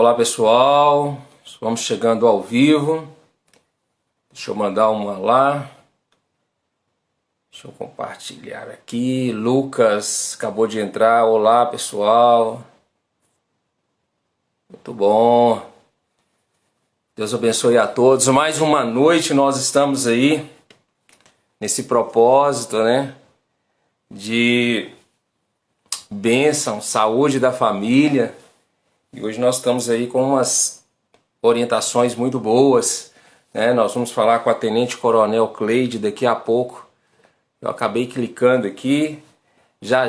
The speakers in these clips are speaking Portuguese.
Olá pessoal, vamos chegando ao vivo. Deixa eu mandar uma lá. Deixa eu compartilhar aqui. Lucas acabou de entrar. Olá pessoal. Muito bom. Deus abençoe a todos. Mais uma noite nós estamos aí nesse propósito, né? De bênção, saúde da família. E hoje nós estamos aí com umas orientações muito boas, né? Nós vamos falar com a Tenente Coronel Cleide daqui a pouco. Eu acabei clicando aqui. Já,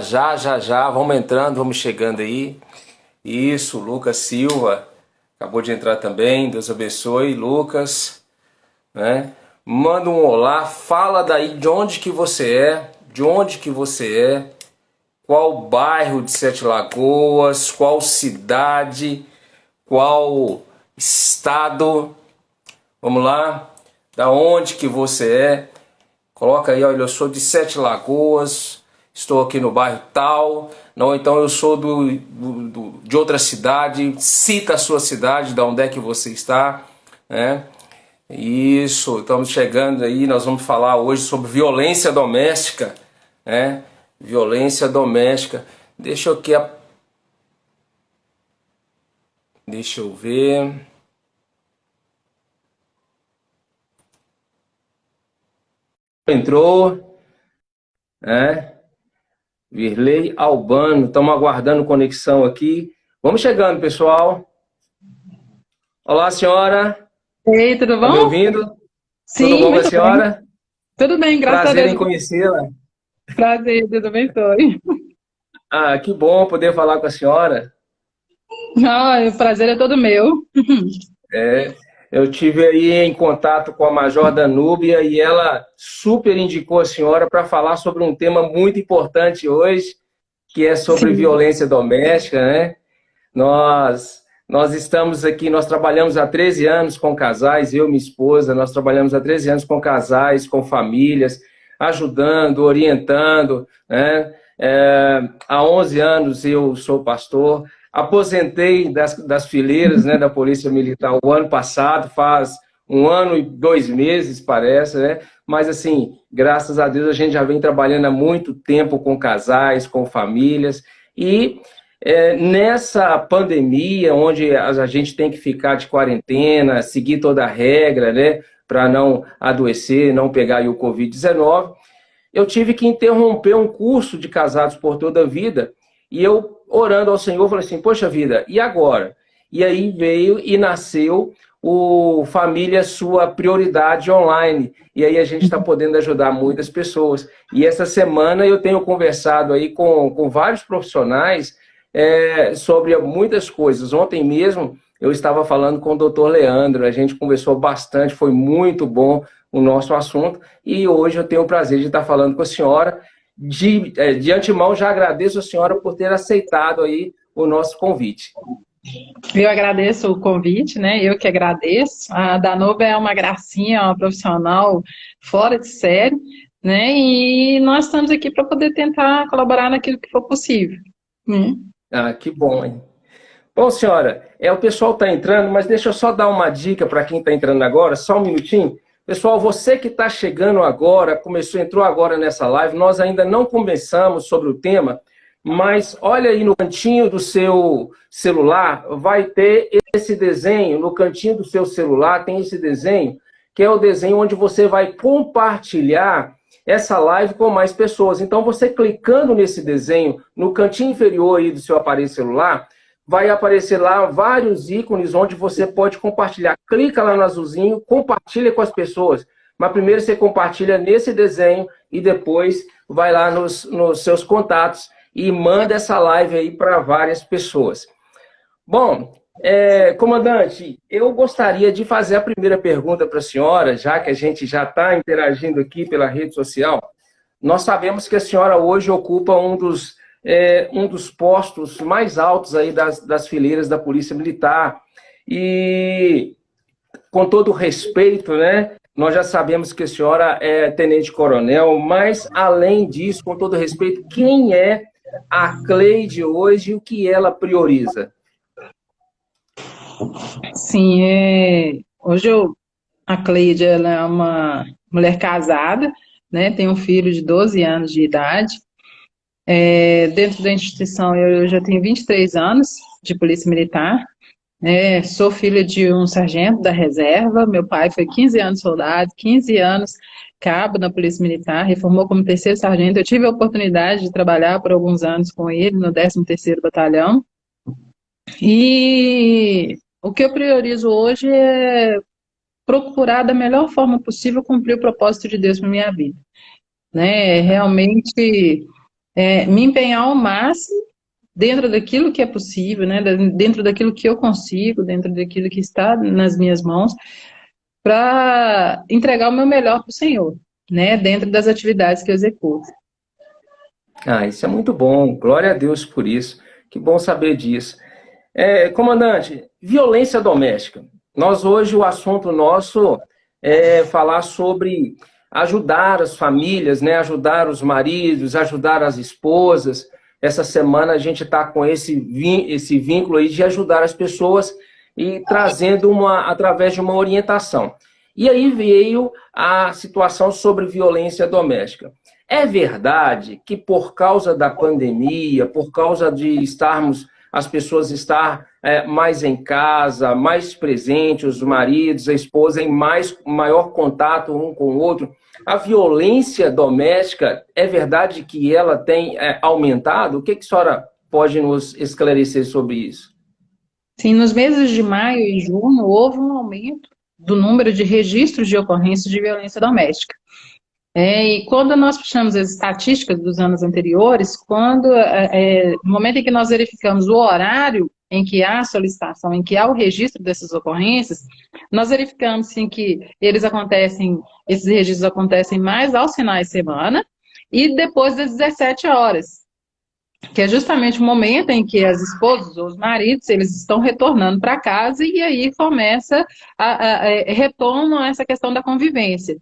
vamos entrando, vamos chegando aí. Isso, Lucas Silva acabou de entrar também. Deus abençoe, Lucas, né? Manda um olá, fala daí de onde que você é, qual bairro de Sete Lagoas, qual cidade, qual estado, vamos lá, da onde que você é, coloca aí, olha, eu sou de Sete Lagoas, estou aqui no bairro tal, não, então eu sou de outra cidade, cita a sua cidade, da onde é que você está, né? Isso, estamos chegando aí, nós vamos falar hoje sobre violência doméstica, né? Violência doméstica. Deixa eu ver. Entrou, né? Virley Albano, estamos aguardando conexão aqui. Vamos chegando, pessoal. Olá, senhora. Ei, tudo Está me bom? ouvindo? Sim, Tudo bom com a muito bem. senhora? Tudo bem, graças a Prazer Deus. em conhecê-la. Prazer, Deus abençoe. Ah, que bom poder falar com a senhora. O prazer é todo meu. Eu tive aí em contato com a Major Danúbia e ela super indicou a senhora para falar sobre um tema muito importante hoje, que é sobre Sim, violência doméstica, né? Nós estamos aqui, nós trabalhamos há 13 anos com casais, eu e minha esposa, nós trabalhamos há 13 anos com casais, com famílias, ajudando, orientando, né? Há 11 anos eu sou pastor, aposentei das fileiras, né, da Polícia Militar o ano passado, faz 1 ano e 2 meses, parece, né? Mas, assim, graças a Deus, a gente já vem trabalhando há muito tempo com casais, com famílias, e nessa pandemia, onde a gente tem que ficar de quarentena, seguir toda a regra, né, para não adoecer, não pegar aí o Covid-19, eu tive que interromper um curso de Casados por Toda a Vida, e eu, orando ao Senhor, falei assim, poxa vida, e agora? E aí veio e nasceu o Família Sua Prioridade Online, e aí a gente está podendo ajudar muitas pessoas. E essa semana eu tenho conversado aí com vários profissionais sobre muitas coisas. Ontem mesmo eu estava falando com o doutor Leandro, a gente conversou bastante, foi muito bom o nosso assunto, e hoje eu tenho o prazer de estar falando com a senhora. De antemão, já agradeço a senhora por ter aceitado aí o nosso convite. eu agradeço o convite, né? Eu que agradeço. A Danube é uma gracinha, uma profissional fora de série, né? E nós estamos aqui para poder tentar colaborar naquilo que for possível. Ah, que bom, hein? Bom, senhora, o pessoal está entrando, mas deixa eu só dar uma dica para quem está entrando agora, só um minutinho. Pessoal, você que está chegando agora, entrou agora nessa live, nós ainda não começamos sobre o tema, mas olha aí no cantinho do seu celular, vai ter esse desenho, no cantinho do seu celular tem esse desenho, que é o desenho onde você vai compartilhar essa live com mais pessoas. Então, você clicando nesse desenho, no cantinho inferior aí do seu aparelho celular, vai aparecer lá vários ícones onde você pode compartilhar. Clica lá no azulzinho, compartilha com as pessoas. Mas primeiro você compartilha nesse desenho e depois vai lá nos seus contatos e manda essa live aí para várias pessoas. Bom, comandante, eu gostaria de fazer a primeira pergunta para a senhora, já que a gente já está interagindo aqui pela rede social. Nós sabemos que a senhora hoje ocupa um dos postos mais altos aí das fileiras da Polícia Militar. E, com todo o respeito, né, nós já sabemos que a senhora é tenente-coronel, mas, além disso, com todo respeito, quem é a Cleide hoje e o que ela prioriza? Sim, hoje a Cleide, ela é uma mulher casada, né? Tem um filho de 12 anos de idade. Dentro da instituição, eu já tenho 23 anos de polícia militar. Sou filha de um sargento da reserva. Meu pai foi 15 anos soldado, 15 anos cabo na polícia militar, reformou como terceiro sargento. Eu tive a oportunidade de trabalhar por alguns anos com ele no 13º Batalhão. E o que eu priorizo hoje é procurar da melhor forma possível cumprir o propósito de Deus para minha vida, né? Realmente me empenhar ao máximo dentro daquilo que é possível, né? Dentro daquilo que eu consigo, dentro daquilo que está nas minhas mãos, para entregar o meu melhor para o Senhor, né? Dentro das atividades que eu executo. Ah, isso é muito bom. Glória a Deus por isso. Que bom saber disso. Comandante, violência doméstica. Nós hoje, o assunto nosso é falar sobre ajudar as famílias, né? Ajudar os maridos, ajudar as esposas. Essa semana a gente está com esse vínculo aí de ajudar as pessoas e trazendo através de uma orientação. E aí veio a situação sobre violência doméstica. É verdade que por causa da pandemia, por causa de as pessoas estar mais em casa, mais presentes, os maridos, a esposa em maior contato um com o outro, a violência doméstica, é verdade que ela tem aumentado? O que a senhora pode nos esclarecer sobre isso? Sim, nos meses de maio e junho houve um aumento do número de registros de ocorrências de violência doméstica. E quando nós puxamos as estatísticas dos anos anteriores, no momento em que nós verificamos o horário em que há a solicitação, em que há o registro dessas ocorrências, nós verificamos sim, que esses registros acontecem mais aos finais de semana e depois das 17 horas, que é justamente o momento em que as esposas ou os maridos, eles estão retornando para casa e aí retomam essa questão da convivência.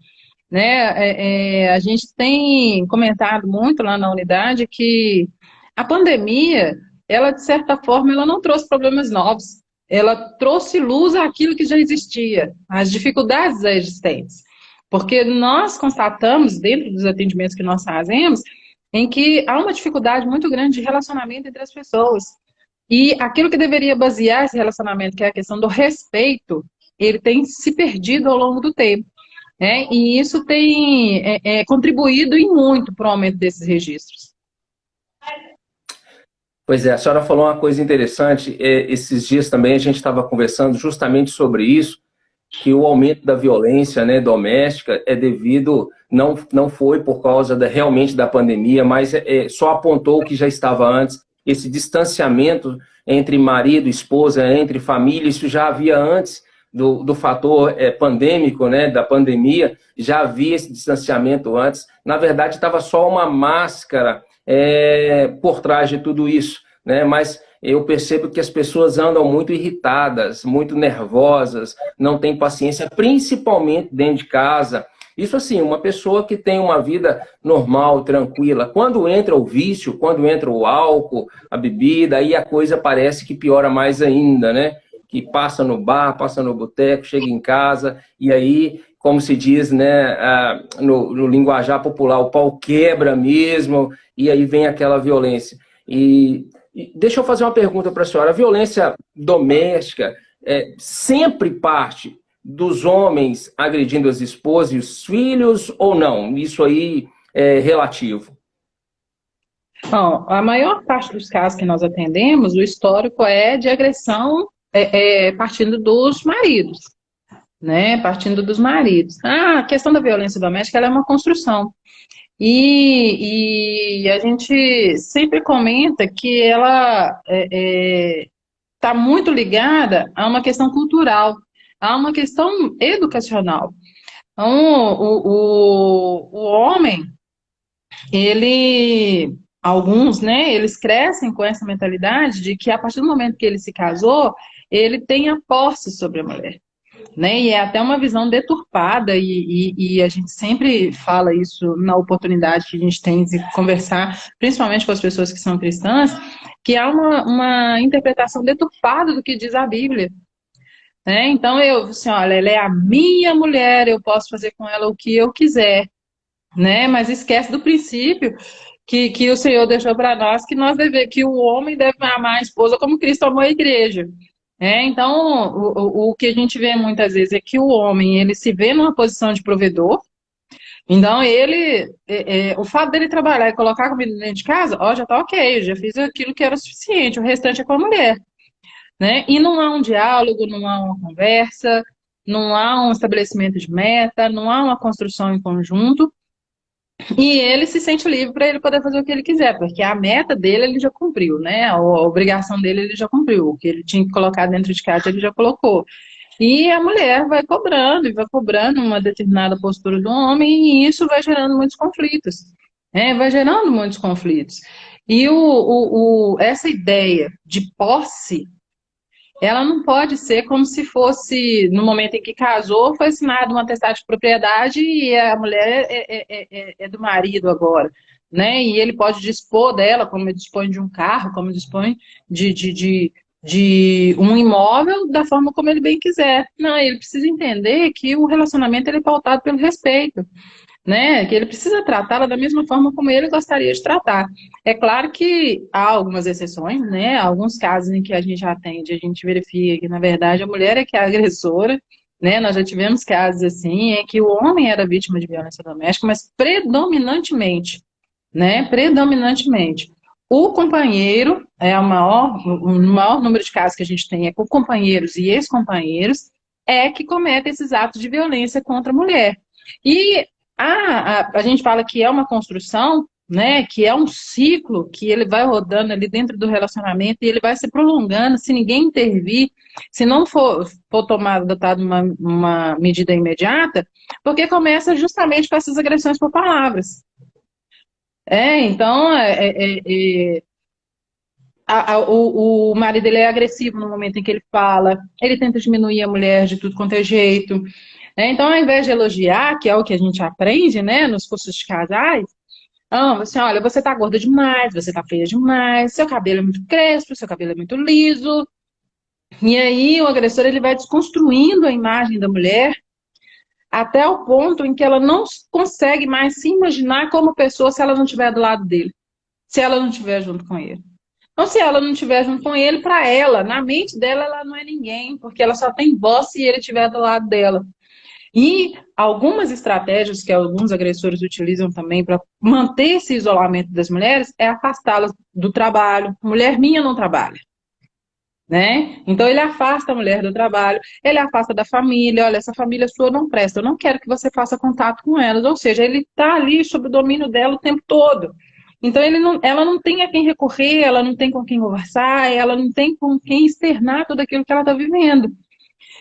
Né? A gente tem comentado muito lá na unidade que a pandemia, ela de certa forma, ela não trouxe problemas novos, ela trouxe luz àquilo que já existia, às dificuldades já existentes, porque nós constatamos, dentro dos atendimentos que nós fazemos, em que há uma dificuldade muito grande de relacionamento entre as pessoas, e aquilo que deveria basear esse relacionamento, que é a questão do respeito, ele tem se perdido ao longo do tempo. E isso tem contribuído em muito para o aumento desses registros. Pois é, a senhora falou uma coisa interessante. Esses dias também a gente estava conversando justamente sobre isso, que o aumento da violência, né, doméstica é devido, não foi por causa realmente da pandemia, mas só apontou o que já estava antes, esse distanciamento entre marido e esposa, entre família, isso já havia antes do fator pandêmico, né, da pandemia, já havia esse distanciamento antes. Na verdade, estava só uma máscara por trás de tudo isso, né? Mas eu percebo que as pessoas andam muito irritadas, muito nervosas, não têm paciência, principalmente dentro de casa. Isso assim, uma pessoa que tem uma vida normal, tranquila, quando entra o vício, quando entra o álcool, a bebida, aí a coisa parece que piora mais ainda, né? Que passa no bar, passa no boteco, chega em casa, e aí, como se diz, né, no linguajar popular, o pau quebra mesmo, e aí vem aquela violência. E deixa eu fazer uma pergunta para a senhora. A violência doméstica sempre parte dos homens agredindo as esposas e os filhos, ou não? Isso aí é relativo. Bom, a maior parte dos casos que nós atendemos, o histórico é de agressão partindo dos maridos, né? Partindo dos maridos. A questão da violência doméstica, ela é uma construção. E a gente sempre comenta que ela está muito ligada a uma questão cultural, a uma questão educacional. Então, o homem, alguns, né, eles crescem com essa mentalidade de que a partir do momento que ele se casou, ele tem a posse sobre a mulher. Né? E é até uma visão deturpada, e a gente sempre fala isso na oportunidade que a gente tem de conversar, principalmente com as pessoas que são cristãs, que há uma interpretação deturpada do que diz a Bíblia. né? Então, assim, olha, ela é a minha mulher, eu posso fazer com ela o que eu quiser, né? Mas esquece do princípio que o Senhor deixou para nós, que o homem deve amar a esposa como Cristo amou a igreja. Então, o que a gente vê muitas vezes é que o homem, ele se vê numa posição de provedor, então o fato dele trabalhar e colocar comida dentro de casa, ó, já tá ok, eu já fiz aquilo que era suficiente, o restante é com a mulher, né? E não há um diálogo, não há uma conversa, não há um estabelecimento de meta, não há uma construção em conjunto, e ele se sente livre para ele poder fazer o que ele quiser, porque a meta dele ele já cumpriu, né? A obrigação dele ele já cumpriu, o que ele tinha que colocar dentro de casa ele já colocou. E a mulher vai cobrando e vai cobrando uma determinada postura do homem, e isso vai gerando muitos conflitos. Vai gerando muitos conflitos. E essa ideia de posse, ela não pode ser como se fosse, no momento em que casou, foi assinado um atestado de propriedade e a mulher é do marido agora, né? E ele pode dispor dela, como ele dispõe de um carro, como ele dispõe de um imóvel, da forma como ele bem quiser. Não, ele precisa entender que o relacionamento ele é pautado pelo respeito, né? Que ele precisa tratá-la da mesma forma como ele gostaria de tratar. É claro que há algumas exceções, né? Alguns casos em que a gente atende, a gente verifica que, na verdade, a mulher é que é a agressora, né? Nós já tivemos casos assim, em que o homem era vítima de violência doméstica, mas predominantemente, né? Predominantemente. O companheiro, o maior número de casos que a gente tem é com companheiros e ex-companheiros, é que cometem esses atos de violência contra a mulher. E a gente fala que é uma construção, né, que é um ciclo que ele vai rodando ali dentro do relacionamento e ele vai se prolongando se ninguém intervir, se não for adotada uma medida imediata, porque começa justamente com essas agressões por palavras. Então, o marido ele é agressivo no momento em que ele fala, ele tenta diminuir a mulher de tudo quanto é jeito. Então, ao invés de elogiar, que é o que a gente aprende, né, nos cursos de casais, assim, olha, você tá gorda demais, você tá feia demais, seu cabelo é muito crespo, seu cabelo é muito liso. E aí o agressor ele vai desconstruindo a imagem da mulher até o ponto em que ela não consegue mais se imaginar como pessoa se ela não estiver do lado dele, se ela não estiver junto com ele. Então, se ela não estiver junto com ele, para ela, na mente dela, ela não é ninguém, porque ela só tem voz se ele estiver do lado dela. E algumas estratégias que alguns agressores utilizam também para manter esse isolamento das mulheres é afastá-las do trabalho. Mulher minha não trabalha, né? Então ele afasta a mulher do trabalho, ele afasta da família. Olha, essa família sua não presta, eu não quero que você faça contato com elas. Ou seja, ele está ali sob o domínio dela o tempo todo. Então ela não tem a quem recorrer, ela não tem com quem conversar, ela não tem com quem externar tudo aquilo que ela está vivendo.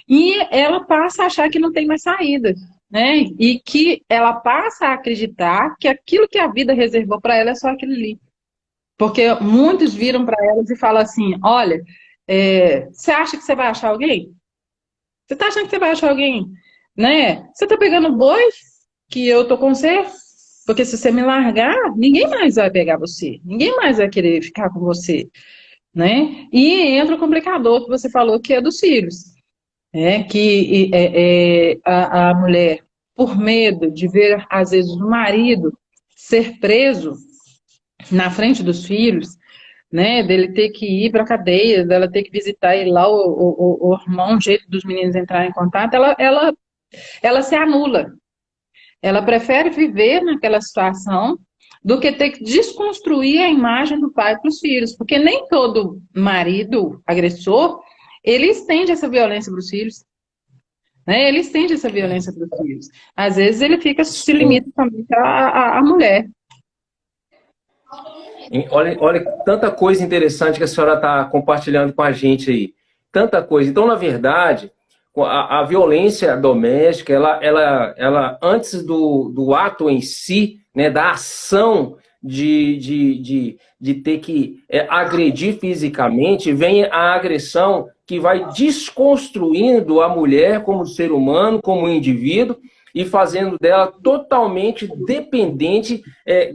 E ela passa a achar que não tem mais saída, né? E que ela passa a acreditar que aquilo que a vida reservou para ela é só aquilo ali. Porque muitos viram para elas e falam assim, olha, você acha que você vai achar alguém? Você está achando que você vai achar alguém? Né? Você está pegando boi que eu tô com você? Porque se você me largar, ninguém mais vai pegar você. Ninguém mais vai querer ficar com você. Né? E entra o complicador que você falou, que é dos filhos. A mulher, por medo de ver, às vezes, o marido ser preso na frente dos filhos, né, dele ter que ir para a cadeia, dela ter que visitar ele lá, o irmão, um jeito dos meninos entrarem em contato, ela se anula. Ela prefere viver naquela situação do que ter que desconstruir a imagem do pai para os filhos, porque nem todo marido agressor, ele estende essa violência para os filhos. Ele estende essa violência para os filhos. Às vezes ele se limita também à mulher. Olha, tanta coisa interessante que a senhora está compartilhando com a gente aí. Tanta coisa. Então, na verdade, a violência doméstica, ela antes do ato em si, né, da ação de ter que agredir fisicamente, vem a agressão que vai desconstruindo a mulher como ser humano, como indivíduo, e fazendo dela totalmente dependente,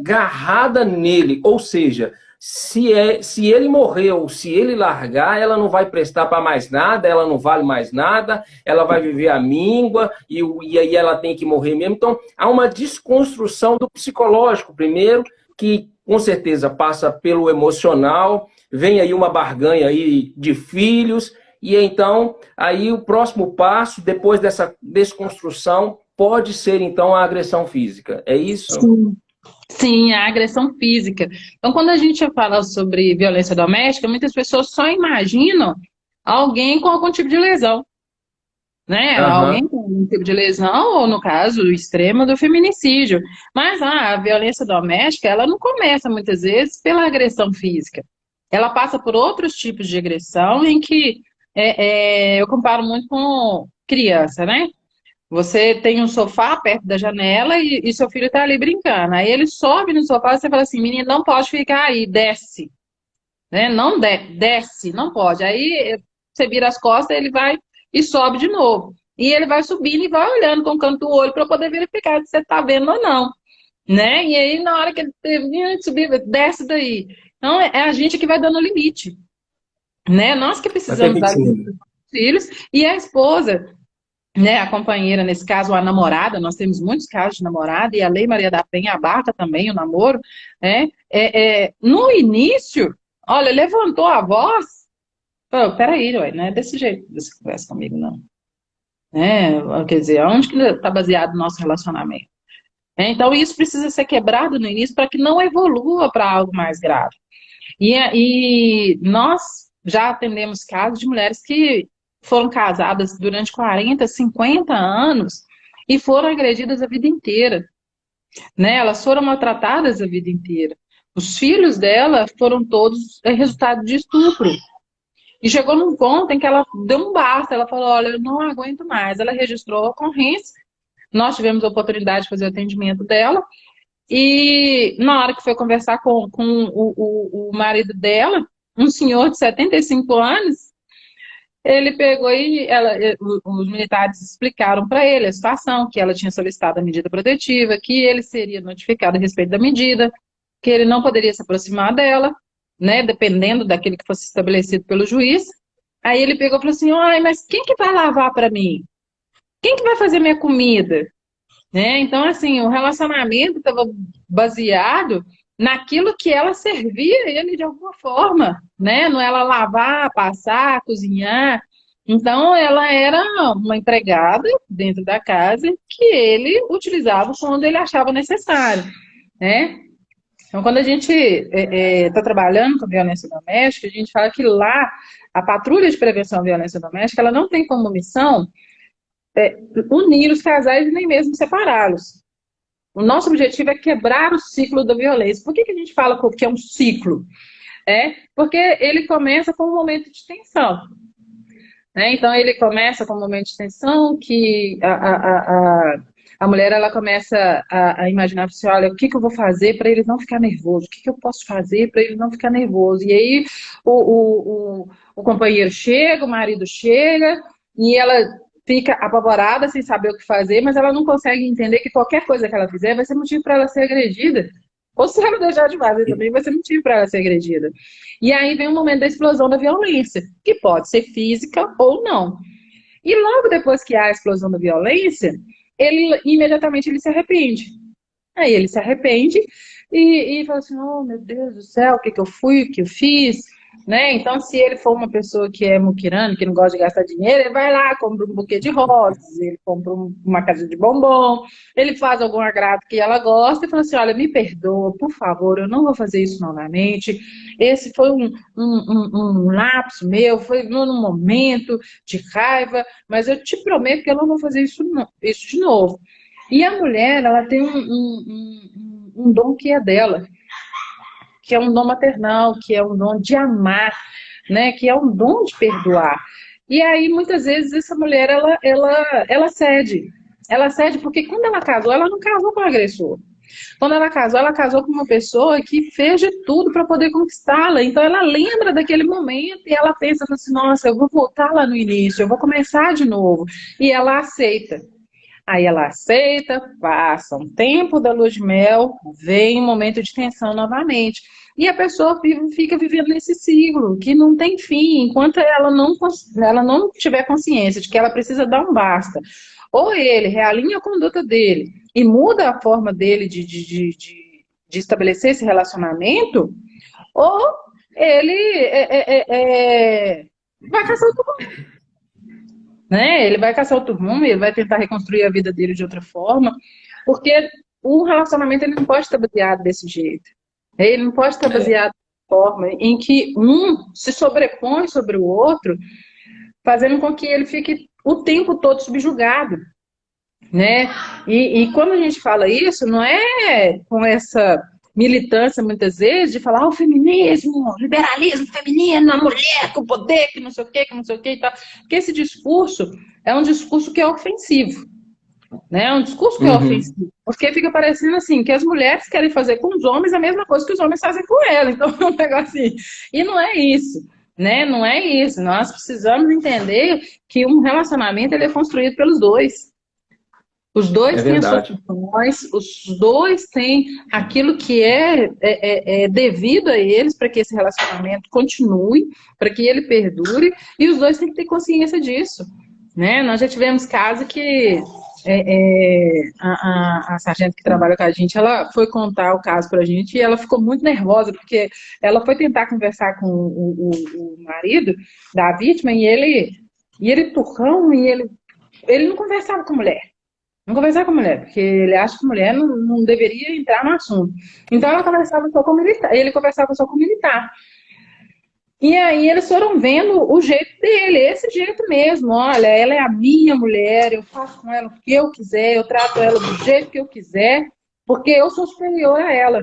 garrada nele. Ou seja, se ele morreu, se ele largar, ela não vai prestar para mais nada, ela não vale mais nada, ela vai viver à míngua e aí ela tem que morrer mesmo. Então, há uma desconstrução do psicológico primeiro, que com certeza passa pelo emocional, vem aí uma barganha aí de filhos, e então aí o próximo passo, depois dessa desconstrução, pode ser então a agressão física. É isso? Sim. Sim, a agressão física. Então, quando a gente fala sobre violência doméstica, muitas pessoas só imaginam alguém com algum tipo de lesão, né? Aham. Alguém com algum tipo de lesão, ou no caso, o extremo do feminicídio. Mas a violência doméstica, ela não começa muitas vezes pela agressão física. Ela passa por outros tipos de agressão em que eu comparo muito com criança, né? Você tem um sofá perto da janela e seu filho está ali brincando. Aí ele sobe no sofá e você fala assim, menino, não pode ficar aí, desce. Né? Não desce, não pode. Aí você vira as costas, ele vai e sobe de novo. E ele vai subindo e vai olhando com o canto do olho para poder verificar se você está vendo ou não. Né? E aí, na hora que ele termina de subir, desce daí. Então, é a gente que vai dando limite. Né? Nós que Vai precisamos dar limite permitindo. para os filhos e a esposa, né, a companheira, nesse caso, a namorada, nós temos muitos casos de namorada, e a Lei Maria da Penha abarca também o namoro, né? No início, olha, levantou a voz, falou, peraí, ué, não é desse jeito que você conversa comigo, não. Né? Quer dizer, onde que está baseado o nosso relacionamento? Então, isso precisa ser quebrado no início para que não evolua para algo mais grave. E nós já atendemos casos de mulheres que foram casadas durante 40, 50 anos e foram agredidas a vida inteira, né? Elas foram maltratadas a vida inteira. Os filhos dela foram todos resultado de estupro. E chegou num ponto em que ela deu um basta, ela falou, olha, eu não aguento mais. Ela registrou a ocorrência, nós tivemos a oportunidade de fazer o atendimento dela, e na hora que foi conversar com o marido dela, um senhor de 75 anos, ele pegou e os militares explicaram para ele a situação, que ela tinha solicitado a medida protetiva, que ele seria notificado a respeito da medida, que ele não poderia se aproximar dela, né, dependendo daquilo que fosse estabelecido pelo juiz. Aí ele pegou e falou assim, ai, mas quem que vai lavar para mim? Quem que vai fazer minha comida? Né? Então, assim, o relacionamento estava baseado naquilo que ela servia ele de alguma forma, né? Não ela lavar, passar, cozinhar. Então, ela era uma empregada dentro da casa que ele utilizava quando ele achava necessário, né? Então, quando a gente está trabalhando com violência doméstica, a gente fala que lá a patrulha de prevenção à violência doméstica, ela não tem como missão unir os casais e nem mesmo separá-los. O nosso objetivo é quebrar o ciclo da violência. Por que a gente fala que é um ciclo? Porque ele começa com um momento de tensão. Né? Então, ele começa com um momento de tensão que a mulher ela começa a imaginar assim, olha, o que eu vou fazer para ele não ficar nervoso? O que eu posso fazer para ele não ficar nervoso? E aí o companheiro chega, o marido chega, e ela fica apavorada, sem saber o que fazer, mas ela não consegue entender que qualquer coisa que ela fizer vai ser motivo para ela ser agredida. Ou se ela deixar de fazer também, vai ser motivo para ela ser agredida. E aí vem o momento da explosão da violência, que pode ser física ou não. E logo depois que há a explosão da violência, ele imediatamente ele se arrepende. Aí ele se arrepende e fala assim, oh meu Deus do céu, o que eu fui, o que eu fiz? Né? Então, se ele for uma pessoa que é muquirana, que não gosta de gastar dinheiro, ele vai lá, compra um buquê de rosas, ele compra uma caixa de bombom, ele faz algum agrado que ela gosta e fala assim, olha, me perdoa, por favor, eu não vou fazer isso novamente, esse foi um lapso meu, foi num momento de raiva, mas eu te prometo que eu não vou fazer isso de novo. E a mulher, ela tem um dom que é dela, que é um dom maternal, que é um dom de amar, né? Que é um dom de perdoar. E aí, muitas vezes, essa mulher, ela cede. Ela cede porque quando ela casou, ela não casou com o agressor. Quando ela casou com uma pessoa que fez de tudo para poder conquistá-la. Então, ela lembra daquele momento e ela pensa assim, nossa, eu vou voltar lá no início, eu vou começar de novo. E ela aceita. Aí ela aceita, passa um tempo da lua de mel, vem um momento de tensão novamente. E a pessoa fica vivendo nesse ciclo, que não tem fim, enquanto ela não tiver consciência de que ela precisa dar um basta. Ou ele realinha a conduta dele e muda a forma dele de estabelecer esse relacionamento, ou ele vai caçar outro rumo, né? Ele vai caçar outro rumo, ele vai tentar reconstruir a vida dele de outra forma, porque o relacionamento ele não pode estar baseado desse jeito. Ele não pode estar baseado de forma em que um se sobrepõe sobre o outro, fazendo com que ele fique o tempo todo subjugado, né? E quando a gente fala isso, não é com essa militância, muitas vezes, de falar o feminismo, o liberalismo feminino, a mulher com poder, que não sei o quê, que não sei o quê e tal. Porque esse discurso é um discurso que é ofensivo, né? É um discurso que é ofensivo. Porque fica parecendo assim, que as mulheres querem fazer com os homens a mesma coisa que os homens fazem com elas. Então, é um negócio assim. E não é isso, né? Não é isso. Nós precisamos entender que um relacionamento ele é construído pelos dois. Os dois têm as suas funções, os dois têm aquilo que é devido a eles para que esse relacionamento continue, para que ele perdure, e os dois têm que ter consciência disso, né? Nós já tivemos casos que a sargento que trabalha com a gente, ela foi contar o caso para a gente e ela ficou muito nervosa, porque ela foi tentar conversar com o marido da vítima e ele turrão, e ele não conversava com a mulher. Não conversar com a mulher, porque ele acha que a mulher não deveria entrar no assunto. Então ela conversava só com o militar, ele conversava só com o militar. E aí eles foram vendo o jeito dele, esse jeito mesmo. Olha, ela é a minha mulher, eu faço com ela o que eu quiser, eu trato ela do jeito que eu quiser, porque eu sou superior a ela.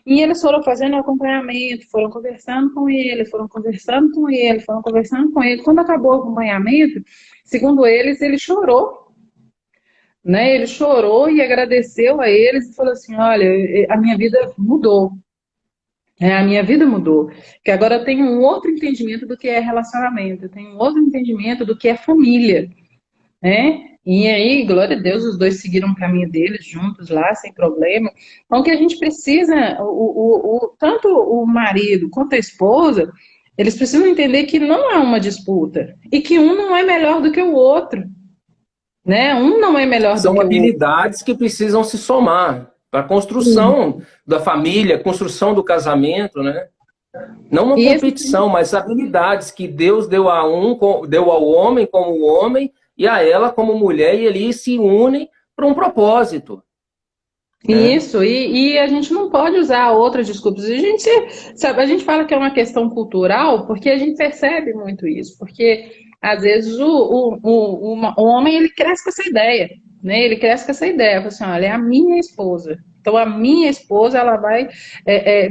E eles foram fazendo acompanhamento, foram conversando com ele, foram conversando com ele, foram conversando com ele. Quando acabou o acompanhamento, segundo eles, ele chorou. Né? Ele chorou e agradeceu a eles e falou assim, olha, a minha vida mudou. A minha vida mudou. Que agora eu tenho um outro entendimento do que é relacionamento, eu tenho um outro entendimento do que é família. Né? E aí, glória a Deus, os dois seguiram o caminho deles juntos lá, sem problema. Então, o que a gente precisa, tanto o marido quanto a esposa, eles precisam entender que não é uma disputa e que um não é melhor do que o outro. Né? Um não é melhor do que o outro. São habilidades que precisam se somar para a construção da família, construção do casamento, né? Não uma competição, mas habilidades que Deus deu deu ao homem como homem e a ela como mulher, e eles se unem para um propósito. Isso, e a gente não pode usar outras desculpas. A gente fala que é uma questão cultural porque a gente percebe muito isso, porque às vezes o homem ele cresce com essa ideia, né? Ele cresce com essa ideia, fala assim, olha, é a minha esposa. Então a minha esposa ela vai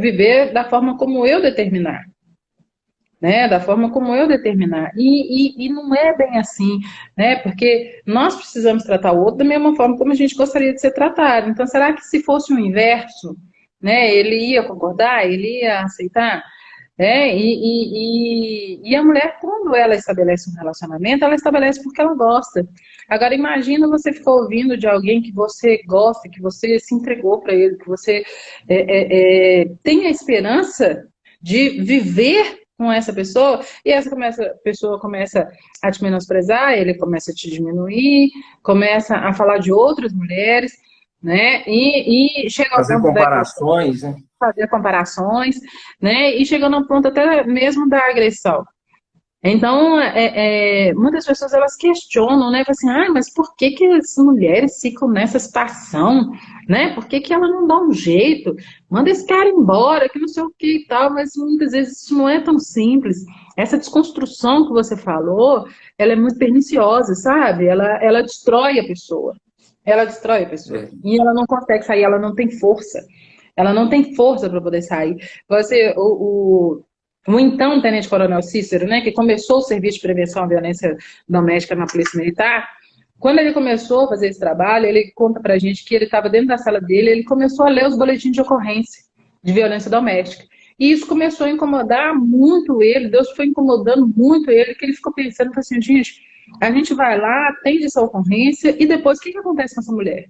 viver da forma como eu determinar. Né, da forma como eu determinar. E não é bem assim, né? Porque nós precisamos tratar o outro da mesma forma como a gente gostaria de ser tratado. Então, será que se fosse o inverso, né, ele ia concordar? Ele ia aceitar? E a mulher, quando ela estabelece um relacionamento, ela estabelece porque ela gosta. Agora, imagina você ficar ouvindo de alguém que você gosta, que você se entregou para ele, que você tem a esperança de viver com essa pessoa, e essa pessoa começa a te menosprezar, ele começa a te diminuir, começa a falar de outras mulheres, né? E chega ao ponto comparações, né? Fazer comparações, né? E chegando ao ponto até mesmo da agressão. Então, muitas pessoas elas questionam, né? Falam assim, mas por que as mulheres ficam nessa situação, né? Por que ela não dá um jeito? Manda esse cara embora, que não sei o que e tal, mas muitas vezes isso não é tão simples. Essa desconstrução que você falou, ela é muito perniciosa, sabe? Ela destrói a pessoa. Ela destrói a pessoa. E ela não consegue sair, ela não tem força. Ela não tem força para poder sair. O então tenente-coronel Cícero, né, que começou o serviço de prevenção à violência doméstica na Polícia Militar, quando ele começou a fazer esse trabalho, ele conta pra gente que ele estava dentro da sala dele, ele começou a ler os boletins de ocorrência de violência doméstica. E isso começou a incomodar muito ele, Deus foi incomodando muito ele, que ele ficou pensando assim, gente, A gente vai lá, atende essa ocorrência e depois o que acontece com essa mulher?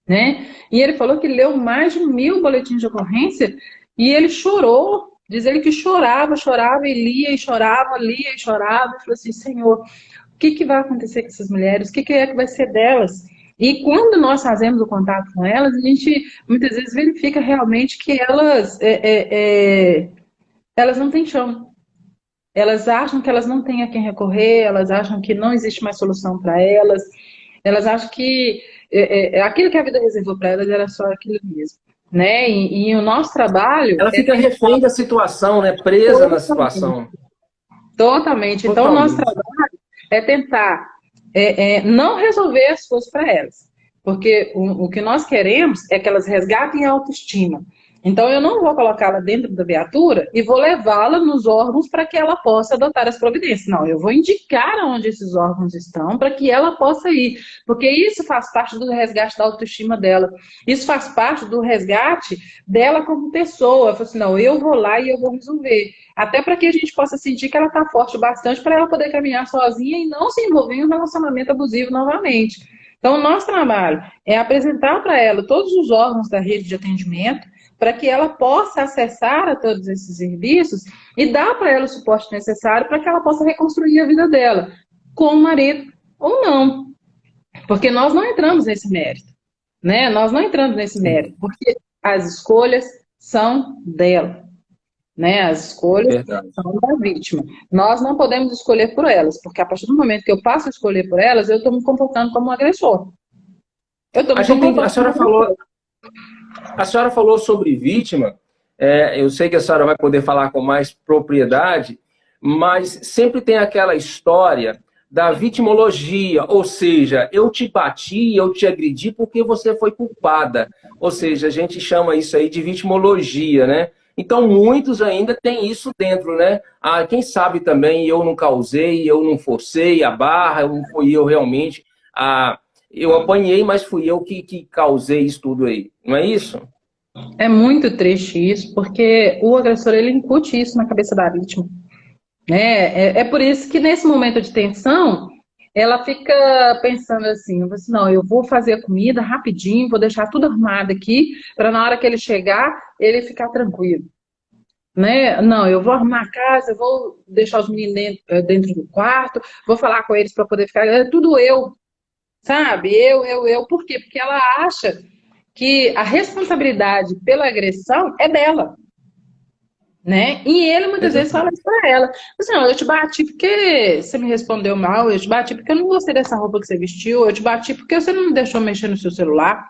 Né? E ele falou que leu mais de 1000 boletins de ocorrência e ele chorou. Diz ele que chorava, chorava e lia e chorava, lia e chorava. E falou assim, Senhor, o que vai acontecer com essas mulheres? O que é que vai ser delas? E quando nós fazemos o contato com elas, a gente muitas vezes verifica realmente que elas não têm chão. Elas acham que elas não têm a quem recorrer, elas acham que não existe mais solução para elas, elas acham que aquilo que a vida reservou para elas era só aquilo mesmo. Né? E o nosso trabalho... Ela fica refém da situação, né? Presa na situação. Totalmente. Então, o nosso trabalho é tentar não resolver as coisas para elas. Porque o que nós queremos é que elas resgatem a autoestima. Então, eu não vou colocá-la dentro da viatura e vou levá-la nos órgãos para que ela possa adotar as providências. Não, eu vou indicar onde esses órgãos estão para que ela possa ir. Porque isso faz parte do resgate da autoestima dela. Isso faz parte do resgate dela como pessoa. Eu falo assim, não, eu vou lá e eu vou resolver. Até para que a gente possa sentir que ela está forte bastante para ela poder caminhar sozinha e não se envolver em um relacionamento abusivo novamente. Então, o nosso trabalho é apresentar para ela todos os órgãos da rede de atendimento para que ela possa acessar a todos esses serviços e dar para ela o suporte necessário para que ela possa reconstruir a vida dela, com o marido ou não. Porque nós não entramos nesse mérito, né? Nós não entramos nesse mérito, porque as escolhas são dela, né? As escolhas são da vítima. Nós não podemos escolher por elas, porque a partir do momento que eu passo a escolher por elas, eu estou me comportando como um agressor. A senhora falou sobre vítima, eu sei que a senhora vai poder falar com mais propriedade, mas sempre tem aquela história da vitimologia, ou seja, eu te bati, eu te agredi porque você foi culpada. Ou seja, a gente chama isso aí de vitimologia, né? Então, muitos ainda têm isso dentro, né? Ah, quem sabe também eu não causei, eu não forcei a barra, não fui eu realmente... Eu apanhei, mas fui eu que causei isso tudo aí. Não é isso? É muito triste isso, porque o agressor, ele incute isso na cabeça da vítima. É por isso que nesse momento de tensão, ela fica pensando assim, não, eu vou fazer a comida rapidinho, vou deixar tudo arrumado aqui, para na hora que ele chegar, ele ficar tranquilo. Né? Não, eu vou arrumar a casa, eu vou deixar os meninos dentro do quarto, vou falar com eles para poder ficar... É tudo eu, sabe? Eu. Por quê? Porque ela acha que a responsabilidade pela agressão é dela. Né? E ele muitas vezes fala isso pra ela. Assim, eu te bati porque você me respondeu mal, eu te bati porque eu não gostei dessa roupa que você vestiu, eu te bati porque você não me deixou mexer no seu celular.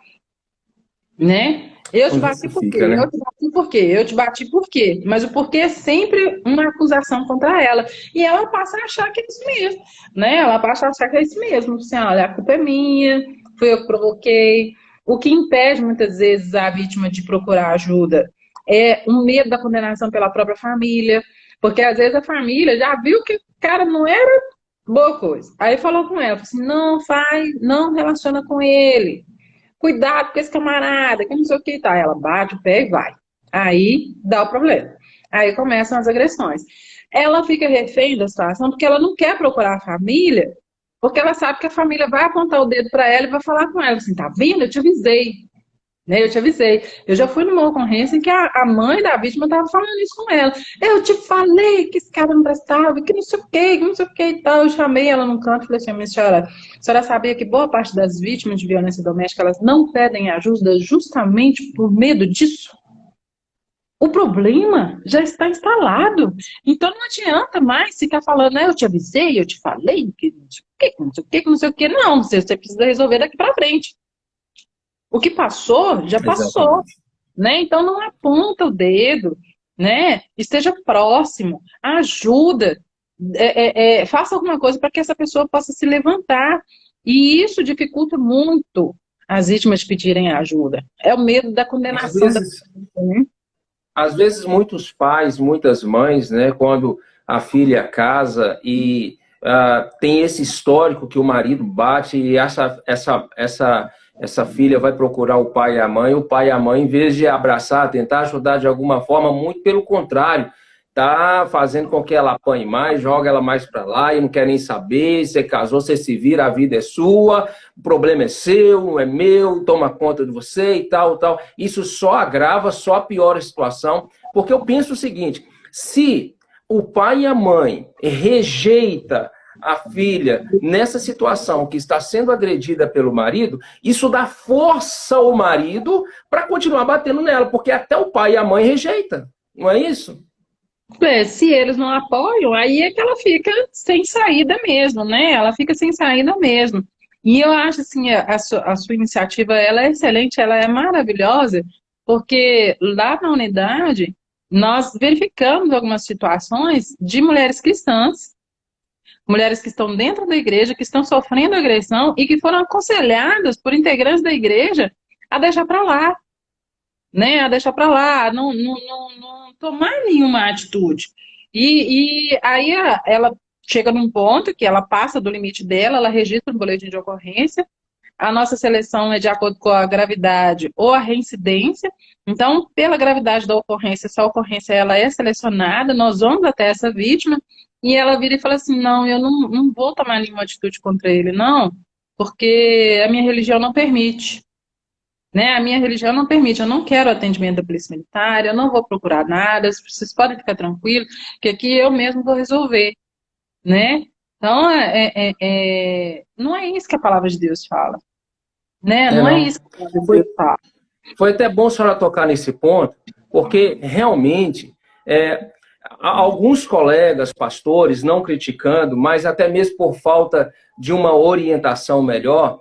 Né? Eu te bati por quê? Né? Eu te bati por quê? Eu te bati por quê? Mas o porquê é sempre uma acusação contra ela. E ela passa a achar que é isso mesmo. Né? Ela passa a achar que é isso mesmo. Assim, olha, a culpa é minha, foi eu que provoquei. O que impede muitas vezes a vítima de procurar ajuda é um medo da condenação pela própria família. Porque às vezes a família já viu que o cara não era boa coisa. Aí falou com ela, falou assim, não relaciona com ele. Cuidado com esse camarada, que não sei o que tá. Ela bate o pé e vai. Aí dá o problema. Aí começam as agressões. Ela fica refém da situação porque ela não quer procurar a família, porque ela sabe que a família vai apontar o dedo para ela e vai falar com ela assim, tá vendo? Eu te avisei. Né? Eu te avisei. Eu já fui numa ocorrência em que a mãe da vítima estava falando isso com ela. Eu te falei que esse cara não prestava, que não sei o que e tal. Eu chamei ela num canto e falei assim, minha senhora, a senhora sabia que boa parte das vítimas de violência doméstica, elas não pedem ajuda justamente por medo disso? O problema já está instalado. Então não adianta mais ficar falando, né, eu te avisei, eu te falei, que não sei o que, não sei o que. Não, você precisa resolver daqui para frente. O que passou, já passou, né? Então não aponta o dedo, né? Esteja próximo, ajuda, faça alguma coisa para que essa pessoa possa se levantar. E isso dificulta muito as vítimas pedirem ajuda. É o medo da condenação da pessoa, né? Às vezes muitos pais, muitas mães, né, quando a filha casa e tem esse histórico que o marido bate e essa filha vai procurar o pai e a mãe, em vez de abraçar, tentar ajudar de alguma forma, muito pelo contrário, tá fazendo com que ela apanhe mais, joga ela mais para lá e não quer nem saber, você casou, você se vira, a vida é sua, o problema é seu, não é meu, toma conta de você e tal, tal. Isso só agrava, só piora a situação, porque eu penso o seguinte, se o pai e a mãe rejeita a filha nessa situação que está sendo agredida pelo marido, isso dá força ao marido para continuar batendo nela, porque até o pai e a mãe rejeita, não é isso? Se eles não apoiam, aí é que ela fica sem saída mesmo, né? Ela fica sem saída mesmo. E eu acho assim, a sua iniciativa, ela é excelente, ela é maravilhosa, porque lá na unidade nós verificamos algumas situações de mulheres que estão dentro da igreja, que estão sofrendo agressão e que foram aconselhadas por integrantes da igreja a deixar para lá, né? A deixar para lá, não tomar nenhuma atitude. E aí ela chega num ponto que ela passa do limite dela, ela registra um boletim de ocorrência. A nossa seleção é de acordo com a gravidade ou a reincidência. Então, pela gravidade da ocorrência, essa ocorrência ela é selecionada, nós vamos até essa vítima e ela vira e fala assim, não, eu não vou tomar nenhuma atitude contra ele, não, porque a minha religião não permite. Né? A minha religião não permite, eu não quero atendimento da polícia militar, eu não vou procurar nada, vocês podem ficar tranquilos, que aqui eu mesmo vou resolver, né? Então, não é isso que a palavra de Deus fala, né? É, Não é não. isso que a palavra de Foi, Deus fala. foi até bom a senhora tocar nesse ponto, porque realmente é, alguns colegas pastores, não criticando, mas até mesmo por falta de uma orientação melhor,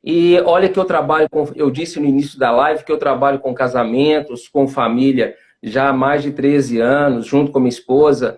e olha que eu trabalho com, eu disse no início da live que eu trabalho com casamentos, com família já há mais de 13 anos, junto com minha esposa,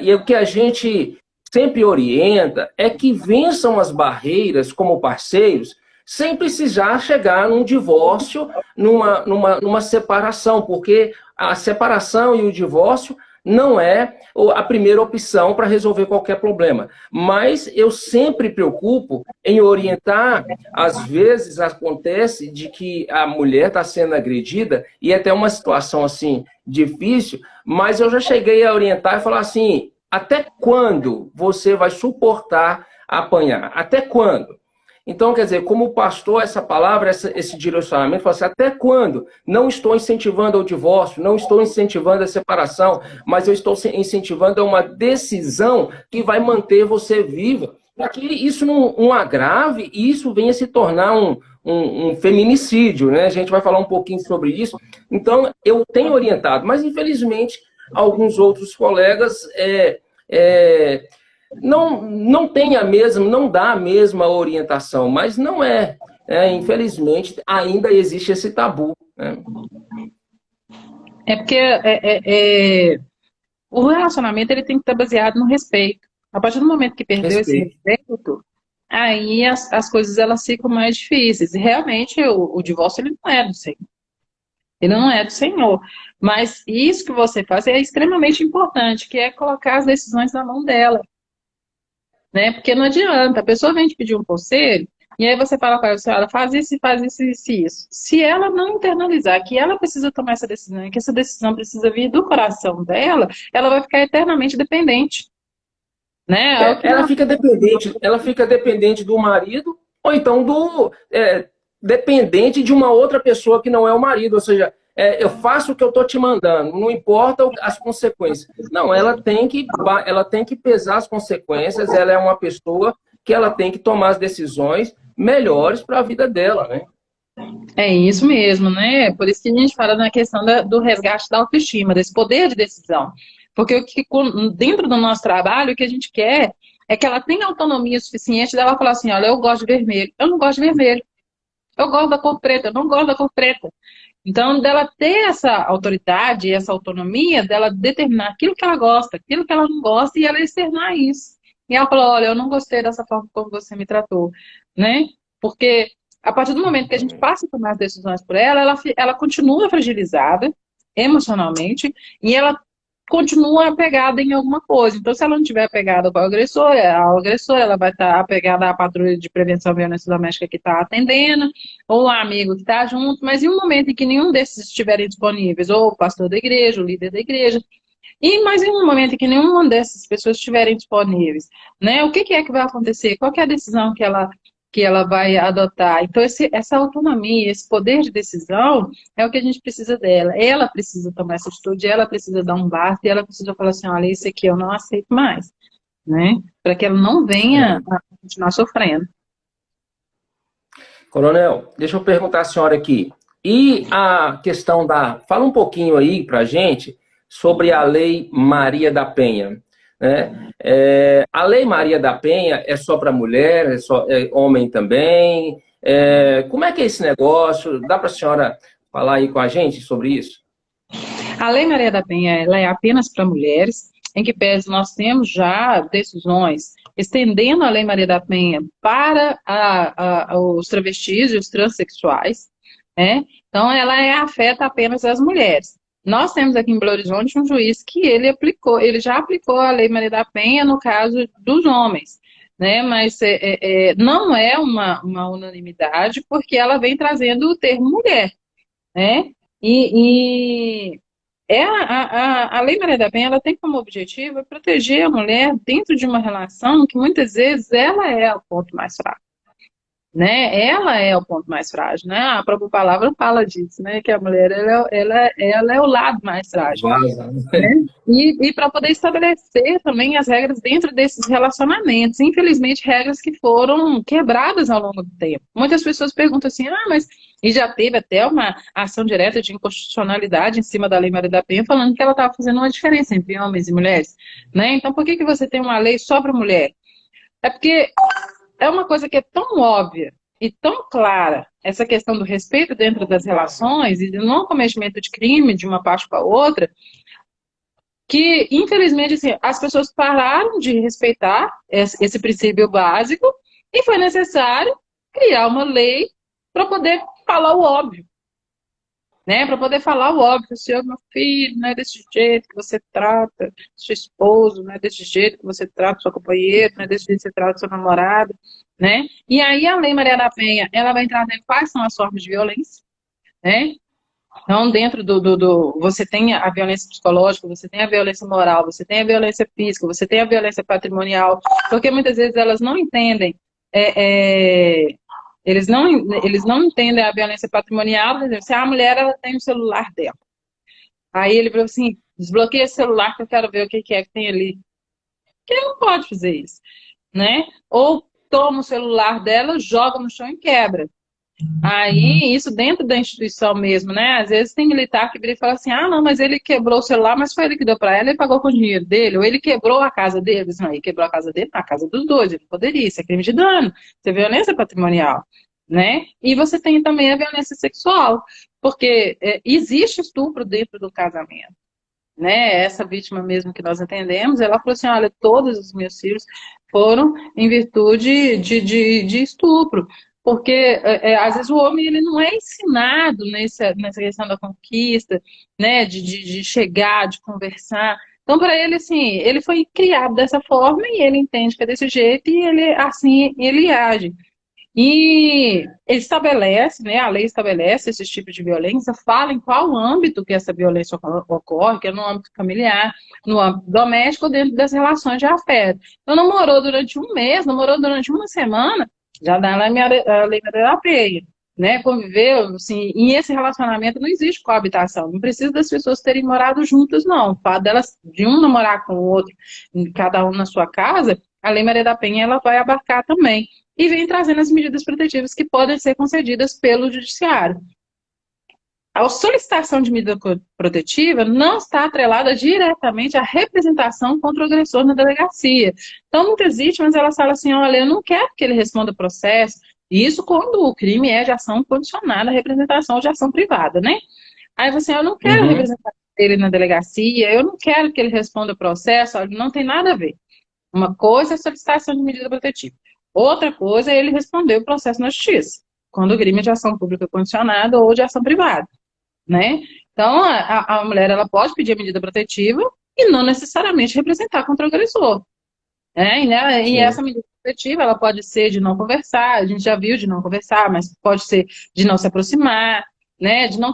e o que a gente sempre orienta é que vençam as barreiras como parceiros, sem precisar chegar num divórcio, numa separação, porque a separação e o divórcio não é a primeira opção para resolver qualquer problema. Mas eu sempre preocupo em orientar, às vezes acontece de que a mulher está sendo agredida, e é até uma situação assim difícil, mas eu já cheguei a orientar e falar assim, até quando você vai suportar apanhar? Até quando? Então, quer dizer, como pastor, essa palavra, esse direcionamento, fala assim, até quando? Não estou incentivando o divórcio, não estou incentivando a separação, mas eu estou incentivando a uma decisão que vai manter você viva, para que isso não agrave e isso venha se tornar um feminicídio, né? A gente vai falar um pouquinho sobre isso. Então, eu tenho orientado, mas infelizmente, alguns outros colegas não tem a mesma, não dá a mesma orientação, mas não infelizmente, ainda existe esse tabu. Né? É porque o relacionamento ele tem que estar baseado no respeito. A partir do momento que perdeu esse Respeito. respeito, aí as coisas elas ficam mais difíceis. E realmente o divórcio ele não é do Senhor. Ele não é do Senhor. Mas isso que você faz é extremamente importante, que é colocar as decisões na mão dela. Né? Porque não adianta, a pessoa vem te pedir um conselho, e aí você fala com ela, senhora, faz isso, isso, isso. Se ela não internalizar que ela precisa tomar essa decisão, e que essa decisão precisa vir do coração dela, ela vai ficar eternamente dependente. Né? Ela fica dependente do marido, ou então dependente de uma outra pessoa que não é o marido, ou seja, eu faço o que eu estou te mandando, não importa as consequências. Não, ela tem que pesar as consequências, ela é uma pessoa que ela tem que tomar as decisões melhores para a vida dela, né? É isso mesmo, né? Por isso que a gente fala na questão do resgate da autoestima, desse poder de decisão. Porque dentro do nosso trabalho, o que a gente quer é que ela tenha autonomia suficiente dela falar assim, olha, eu gosto de vermelho, eu não gosto de vermelho. Eu gosto da cor preta, eu não gosto da cor preta. Então, dela ter essa autoridade, essa autonomia, dela determinar aquilo que ela gosta, aquilo que ela não gosta, e ela externar isso. E ela falou, olha, eu não gostei dessa forma como você me tratou, né? Porque a partir do momento que a gente passa a tomar as decisões por ela continua fragilizada emocionalmente, e ela continua apegada em alguma coisa. Então, se ela não estiver apegada com a agressora, ela vai estar apegada à patrulha de prevenção à violência doméstica que está atendendo, ou ao amigo que está junto, mas em um momento em que nenhum desses estiverem disponíveis, ou o pastor da igreja, o líder da igreja, Mas em um momento em que nenhuma dessas pessoas estiverem disponíveis, né? O que é que vai acontecer? Qual que é a decisão que ela vai adotar? Então, essa autonomia, esse poder de decisão é o que a gente precisa dela. Ela precisa tomar essa atitude, ela precisa dar um basta, e ela precisa falar assim, olha, isso aqui eu não aceito mais, né? Para que ela não venha É. a continuar sofrendo. Coronel, deixa eu perguntar à senhora aqui. E a questão da. Fala um pouquinho aí para a gente sobre a Lei Maria da Penha. Né? A Lei Maria da Penha é só para mulher, é homem também? Como é que é esse negócio? Dá para a senhora falar aí com a gente sobre isso? A Lei Maria da Penha, ela é apenas para mulheres, em que pese nós temos já decisões estendendo a Lei Maria da Penha para os travestis e os transexuais, né? Então, ela afeta apenas as mulheres. Nós temos aqui em Belo Horizonte um juiz que ele já aplicou a Lei Maria da Penha no caso dos homens, né? Mas não é uma unanimidade, porque ela vem trazendo o termo mulher, né? E a Lei Maria da Penha, ela tem como objetivo proteger a mulher dentro de uma relação que muitas vezes ela é o ponto mais fraco, né? Ela é o ponto mais frágil, né? A própria palavra fala disso, né? Que a mulher, ela é o lado mais frágil. Vaza. Né? E para poder estabelecer também as regras dentro desses relacionamentos. Infelizmente, regras que foram quebradas ao longo do tempo. Muitas pessoas perguntam assim, mas... E já teve até uma ação direta de inconstitucionalidade em cima da Lei Maria da Penha, falando que ela estava fazendo uma diferença entre homens e mulheres. Né? Então, por que você tem uma lei só para mulher? É porque é uma coisa que é tão óbvia e tão clara, essa questão do respeito dentro das relações e do não cometimento de crime de uma parte para outra, que, infelizmente, assim, as pessoas pararam de respeitar esse princípio básico e foi necessário criar uma lei para poder falar o óbvio, né? Para poder falar o óbvio, senhor, meu filho, não é desse jeito que você trata seu esposo, não é desse jeito que você trata seu companheiro, não é desse jeito que você trata seu namorado, né? E aí a Lei Maria da Penha, ela vai trazer quais são as formas de violência, né? Então, dentro você tem a violência psicológica, você tem a violência moral, você tem a violência física, você tem a violência patrimonial, porque muitas vezes elas não entendem, eles não entendem a violência patrimonial. Por exemplo, se a mulher ela tem o celular dela, aí ele falou assim, desbloqueia esse celular que eu quero ver o que é que tem ali. Que ele não pode fazer isso, né? Ou toma o celular dela, joga no chão e quebra. Aí, isso dentro da instituição mesmo, né? Às vezes tem militar que vira e fala assim, não, mas ele quebrou o celular, mas foi ele que deu para ela, ele pagou com o dinheiro dele, ou ele quebrou a casa dele. Não, ele quebrou a casa dele, a casa dos dois, ele poderia, isso é crime de dano, isso é violência patrimonial, né? E você tem também a violência sexual, porque existe estupro dentro do casamento, né? Essa vítima mesmo que nós atendemos, ela falou assim, olha, todos os meus filhos foram em virtude de estupro, porque às vezes o homem ele não é ensinado nessa questão da conquista, né? De chegar, de conversar. Então, para ele, assim, ele foi criado dessa forma e ele entende que é desse jeito e ele, assim, ele age. E ele estabelece, né, a lei estabelece esses tipos de violência, fala em qual âmbito que essa violência ocorre, que é no âmbito familiar, no âmbito doméstico, ou dentro das relações de afeto. Então, namorou durante um mês, namorou durante uma semana, já dá a lei da penha, né, conviveu, assim, e esse relacionamento não existe coabitação, não precisa das pessoas terem morado juntas, não. O fato delas, de um namorar com o outro, cada um na sua casa, a Lei Maria da Penha, ela vai abarcar também. E vem trazendo as medidas protetivas que podem ser concedidas pelo judiciário. A solicitação de medida protetiva não está atrelada diretamente à representação contra o agressor na delegacia. Então, muitas vítimas, elas falam assim, olha, eu não quero que ele responda o processo, isso quando o crime é de ação condicionada à representação de ação privada, né? Aí você, eu não quero representar ele na delegacia, eu não quero que ele responda o processo, olha, não tem nada a ver. Uma coisa é a solicitação de medida protetiva. Outra coisa é ele responder o processo na justiça, quando o crime é de ação pública condicionada ou de ação privada, né? Então, a mulher, ela pode pedir a medida protetiva e não necessariamente representar contra o agressor, né? E essa medida protetiva, ela pode ser de não conversar, a gente já viu de não conversar, mas pode ser de não se aproximar, né, de não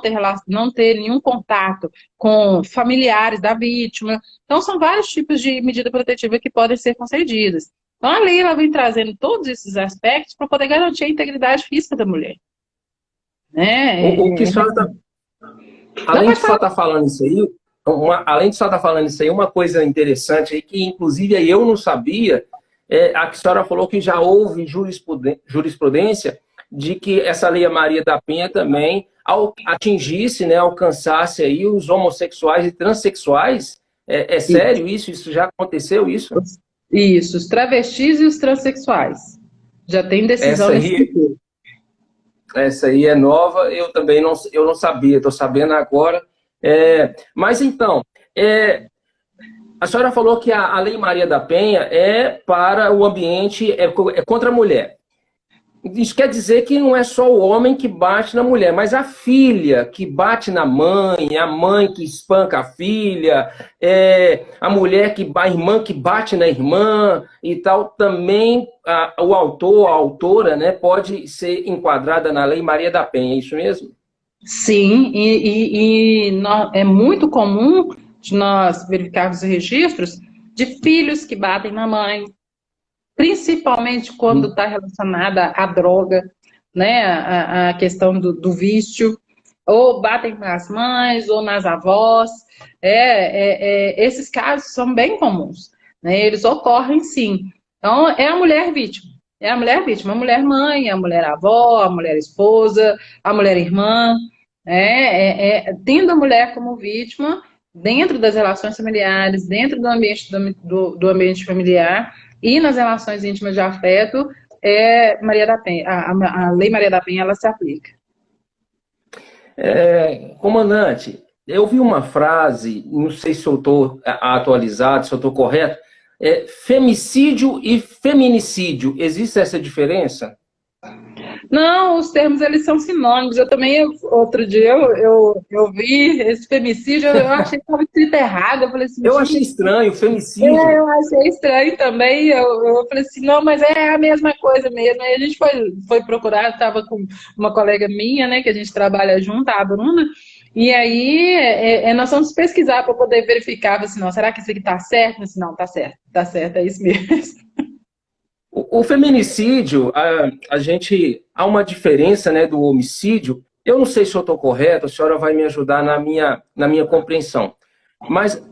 ter nenhum contato com familiares da vítima. Então, são vários tipos de medida protetiva que podem ser concedidas. Então, a lei ela vem trazendo todos esses aspectos para poder garantir a integridade física da mulher. Né? O que só tá, Não além de pode só falar. estar falando isso aí, além de só estar falando isso aí, uma coisa interessante aí que, inclusive, eu não sabia, a que a senhora falou que já houve jurisprudência de que essa Lei Maria da Penha também atingisse, né, alcançasse aí os homossexuais e transexuais. É sério isso? Isso já aconteceu, isso? Isso, os travestis e os transexuais. Já tem decisão Essa nesse aí, sentido. essa aí é nova, eu não sabia, estou sabendo agora. Mas então, a senhora falou que a Lei Maria da Penha é para o ambiente, é contra a mulher. Isso quer dizer que não é só o homem que bate na mulher, mas a filha que bate na mãe, a mãe que espanca a filha, a mulher a irmã que bate na irmã e tal, também o autor, a autora, né, pode ser enquadrada na Lei Maria da Penha, é isso mesmo? Sim, é muito comum de nós verificarmos registros de filhos que batem na mãe, principalmente quando está relacionada à droga, né, a questão do vício, ou batem nas mães ou nas avós. Esses casos são bem comuns, né, eles ocorrem sim. Então, é a mulher vítima. É a mulher vítima, a mulher mãe, a mulher avó, a mulher esposa, a mulher irmã, tendo a mulher como vítima dentro das relações familiares, dentro do ambiente do ambiente familiar, e nas relações íntimas de afeto, Maria da Penha, a Lei Maria da Penha, ela se aplica. Comandante, eu vi uma frase, não sei se eu estou atualizado, se eu estou correto, femicídio e feminicídio, existe essa diferença? Não, os termos, eles são sinônimos. Eu também, outro dia, eu vi esse femicídio, eu achei que estava escrito errado. Eu falei assim, Eu achei estranho, femicídio. eu achei estranho também. Eu falei assim, não, mas é a mesma coisa mesmo. Aí a gente foi procurar, estava com uma colega minha, né, que a gente trabalha junto, a Bruna, e aí nós vamos pesquisar para poder verificar, assim, não, será que isso aqui está certo? Assim, não, tá certo, é isso mesmo. O feminicídio, há uma diferença, né, do homicídio. Eu não sei se eu estou correto, a senhora vai me ajudar na minha compreensão. Mas,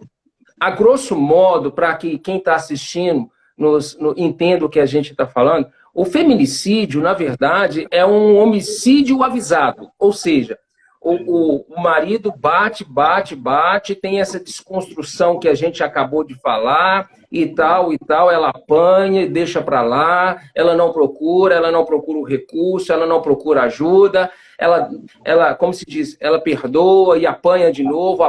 a grosso modo, para que quem está assistindo entenda o que a gente está falando, o feminicídio, na verdade, é um homicídio avisado. Ou seja, o marido bate, tem essa desconstrução que a gente acabou de falar, e tal, ela apanha e deixa para lá, ela não procura o recurso, ela não procura ajuda, ela, como se diz, ela perdoa e apanha de novo,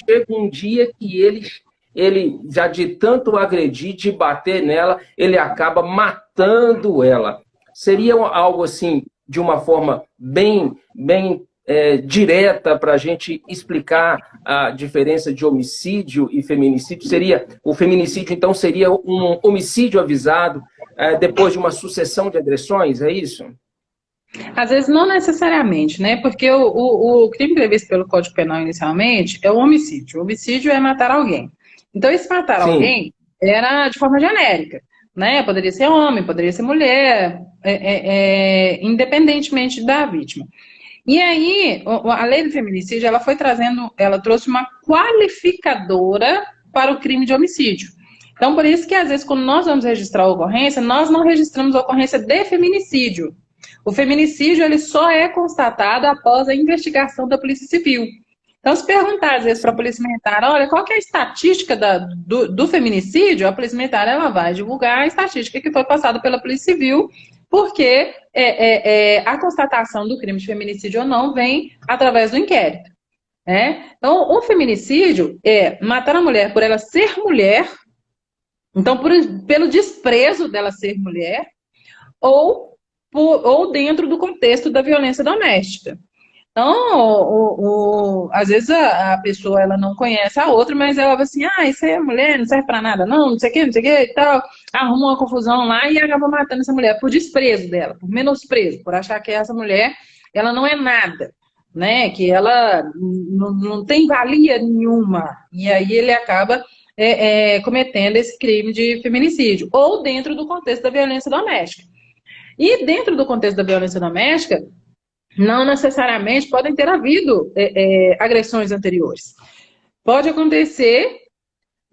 chega um dia que ele já de tanto agredir, de bater nela, ele acaba matando ela. Seria algo assim, de uma forma bem direta para a gente explicar a diferença de homicídio e feminicídio? O feminicídio, então, seria um homicídio avisado depois de uma sucessão de agressões, é isso? Às vezes não necessariamente, né? Porque o crime previsto pelo Código Penal inicialmente é o homicídio. O homicídio é matar alguém. Então, esse matar Sim. alguém era de forma genérica, né? Poderia ser homem, poderia ser mulher, independentemente da vítima. E aí, a lei do feminicídio, ela trouxe uma qualificadora para o crime de homicídio. Então, por isso que, às vezes, quando nós vamos registrar a ocorrência, nós não registramos a ocorrência de feminicídio. O feminicídio, ele só é constatado após a investigação da Polícia Civil. Então, se perguntar, às vezes, para a Polícia Militar, olha, qual que é a estatística do feminicídio, a Polícia Militar, ela vai divulgar a estatística que foi passada pela Polícia Civil, porque a constatação do crime de feminicídio ou não vem através do inquérito. Então, o feminicídio é matar a mulher por ela ser mulher, então pelo desprezo dela ser mulher, ou dentro do contexto da violência doméstica. Então, às vezes a pessoa ela não conhece a outra, mas ela vai assim, isso aí é mulher, não serve pra nada não sei o que e tal, arruma uma confusão lá e acaba matando essa mulher por desprezo dela, por menosprezo, por achar que essa mulher, ela não é nada, né, que ela não tem valia nenhuma, e aí ele acaba cometendo esse crime de feminicídio, ou dentro do contexto da violência doméstica. E dentro do contexto da violência doméstica, não necessariamente podem ter havido agressões anteriores. Pode acontecer,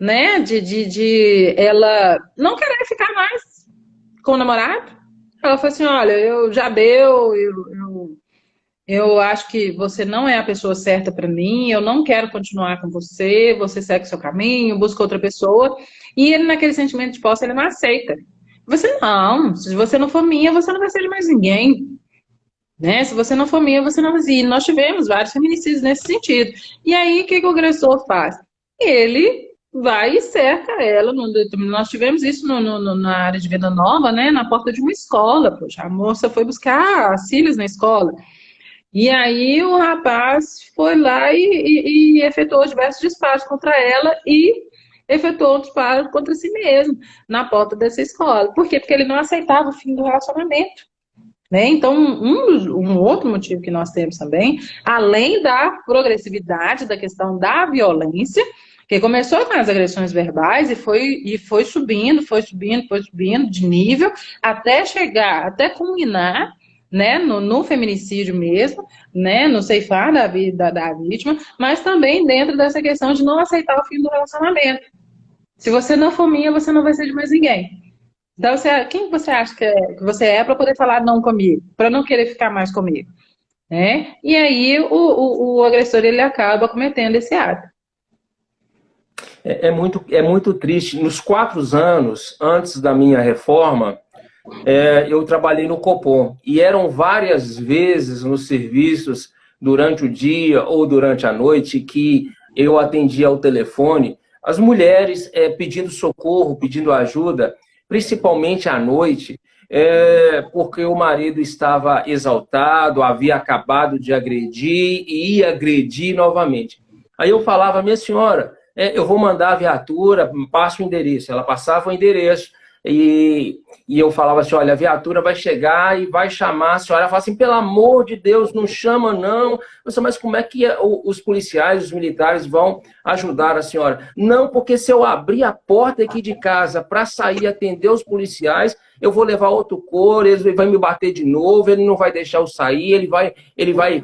né, de ela não querer ficar mais com o namorado. Ela falou assim, olha, eu já deu, eu acho que você não é a pessoa certa para mim, eu não quero continuar com você, você segue o seu caminho, busca outra pessoa. E ele, naquele sentimento de posse, ele não aceita. Você não, se você não for minha, você não vai ser de mais ninguém. Né? Se você não for minha, você não vai ser. E nós tivemos vários feminicídios nesse sentido. E aí, o que o agressor faz? Ele vai e cerca ela. Nós tivemos isso na área de Vida Nova, né? Na porta de uma escola. Poxa, a moça foi buscar as filhas na escola. E aí o rapaz foi lá e efetuou diversos disparos contra ela e efetuou um disparo contra si mesmo na porta dessa escola. Por quê? Porque ele não aceitava o fim do relacionamento. Né? Então, um outro motivo que nós temos também, além da progressividade da questão da violência, que começou com as agressões verbais e foi subindo de nível, até chegar, até culminar, né, no feminicídio mesmo, né, no ceifar da vida da vítima, mas também dentro dessa questão de não aceitar o fim do relacionamento. Se você não for minha, você não vai ser de mais ninguém. Então, quem você acha que você é para poder falar não comigo, para não querer ficar mais comigo, né? E aí o agressor ele acaba cometendo esse ato. É muito triste. Nos 4 anos antes da minha reforma, eu trabalhei no Copom e eram várias vezes nos serviços durante o dia ou durante a noite que eu atendia ao telefone as mulheres pedindo socorro, pedindo ajuda, principalmente à noite, porque o marido estava exaltado, havia acabado de agredir e ia agredir novamente. Aí eu falava, minha senhora, eu vou mandar a viatura, passa o endereço. Ela passava o endereço e eu falava assim, olha, a viatura vai chegar e vai chamar a senhora. Ela falava assim, pelo amor de Deus, não chama não. Mas como é que os policiais, os militares vão ajudar a senhora? Não, porque se eu abrir a porta aqui de casa para sair e atender os policiais, eu vou levar outro couro, ele vai me bater de novo, ele não vai deixar eu sair, ele vai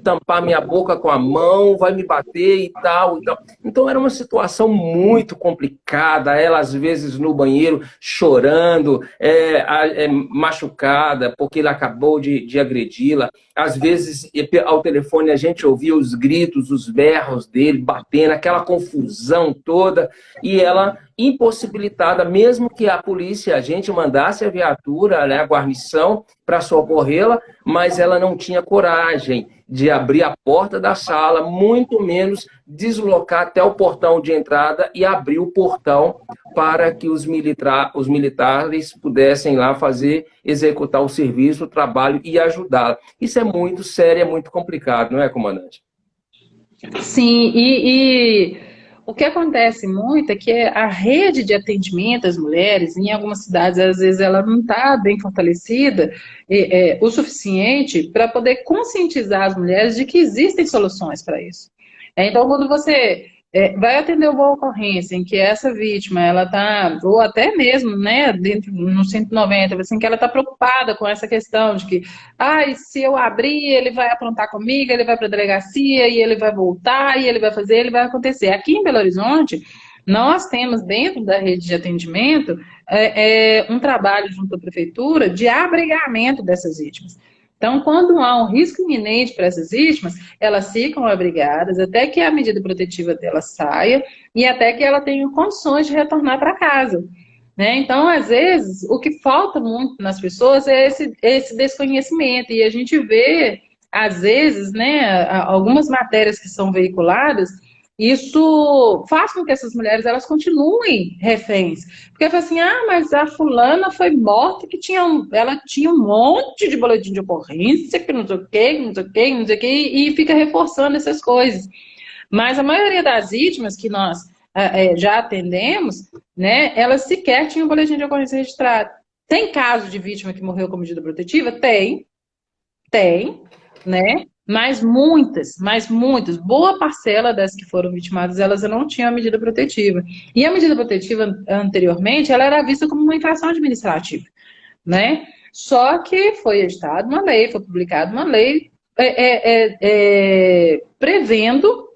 tampar minha boca com a mão, vai me bater e tal, e tal. Então era uma situação muito complicada, ela às vezes no banheiro chorando, machucada, porque ele acabou de agredi-la. Às vezes, ao telefone, a gente ouvia os gritos, os berros dele, batendo, aquela confusão toda, e ela impossibilitada, mesmo que a polícia, a gente mandasse a viatura, né, a guarnição, para socorrê-la, mas ela não tinha coragem de abrir a porta da sala, muito menos deslocar até o portão de entrada e abrir o portão para que os militares pudessem lá executar o serviço, o trabalho e ajudá-la. Isso é muito sério, é muito complicado, não é, comandante? Sim, e o que acontece muito é que a rede de atendimento às mulheres, em algumas cidades, às vezes, ela não está bem fortalecida o suficiente para poder conscientizar as mulheres de que existem soluções para isso. Então, quando você vai atender uma ocorrência em que essa vítima, ela está, ou até mesmo, né, dentro no 190, assim, que ela está preocupada com essa questão de que, se eu abrir, ele vai aprontar comigo, ele vai para a delegacia, e ele vai voltar, e ele vai fazer, ele vai acontecer. Aqui em Belo Horizonte, nós temos dentro da rede de atendimento um trabalho junto à prefeitura de abrigamento dessas vítimas. Então, quando há um risco iminente para essas vítimas, elas ficam abrigadas até que a medida protetiva dela saia e até que ela tenha condições de retornar para casa. Né? Então, às vezes, o que falta muito nas pessoas é esse desconhecimento. E a gente vê, às vezes, né, algumas matérias que são veiculadas, isso faz com que essas mulheres elas continuem reféns. Porque fala assim, mas a fulana foi morta que ela tinha um monte de boletim de ocorrência, que não sei o quê, que não sei o quê, que não sei o quê, e fica reforçando essas coisas. Mas a maioria das vítimas que nós já atendemos, né, elas sequer tinham boletim de ocorrência registrado. Tem caso de vítima que morreu com medida protetiva? Tem, né? mas muitas, boa parcela das que foram vitimadas, elas não tinham a medida protetiva. E a medida protetiva, anteriormente, ela era vista como uma infração administrativa, né? Só que foi editada uma lei, foi publicada uma lei prevendo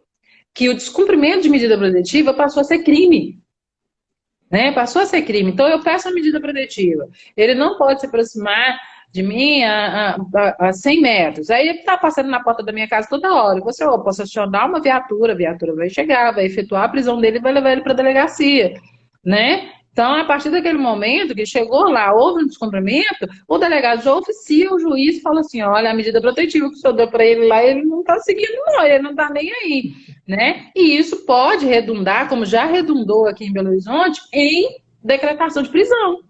que o descumprimento de medida protetiva passou a ser crime. Né? Passou a ser crime. Então, eu peço a medida protetiva. Ele não pode se aproximar de mim a 100 metros. Aí ele está passando na porta da minha casa toda hora. Você, eu posso acionar uma viatura, a viatura vai chegar, vai efetuar a prisão dele e vai levar ele para a delegacia. Né? Então, a partir daquele momento que chegou lá, houve um descumprimento, o delegado já oficia o juiz e fala assim, olha, a medida protetiva que o senhor deu para ele lá, ele não está seguindo não, ele não está nem aí, né? E isso pode redundar, como já redundou aqui em Belo Horizonte, em decretação de prisão.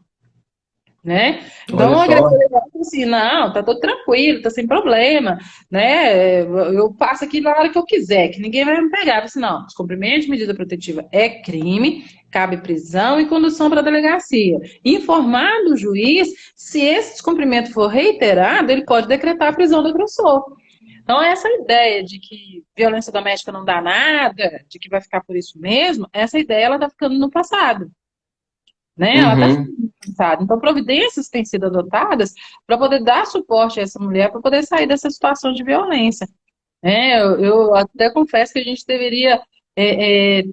Né? Então, o agressor fala assim, não, tá tudo tranquilo, tá sem problema, né? Eu passo aqui na hora que eu quiser, que ninguém vai me pegar. Assim, não, descumprimento de medida protetiva é crime, cabe prisão e condução para a delegacia. Informado o juiz, se esse descumprimento for reiterado, ele pode decretar a prisão do agressor. Então, essa ideia de que violência doméstica não dá nada, de que vai ficar por isso mesmo, essa ideia ela tá ficando no passado. Né? Ela está ficando cansada. Então, providências têm sido adotadas para poder dar suporte a essa mulher, para poder sair dessa situação de violência. Eu até confesso que a gente deveria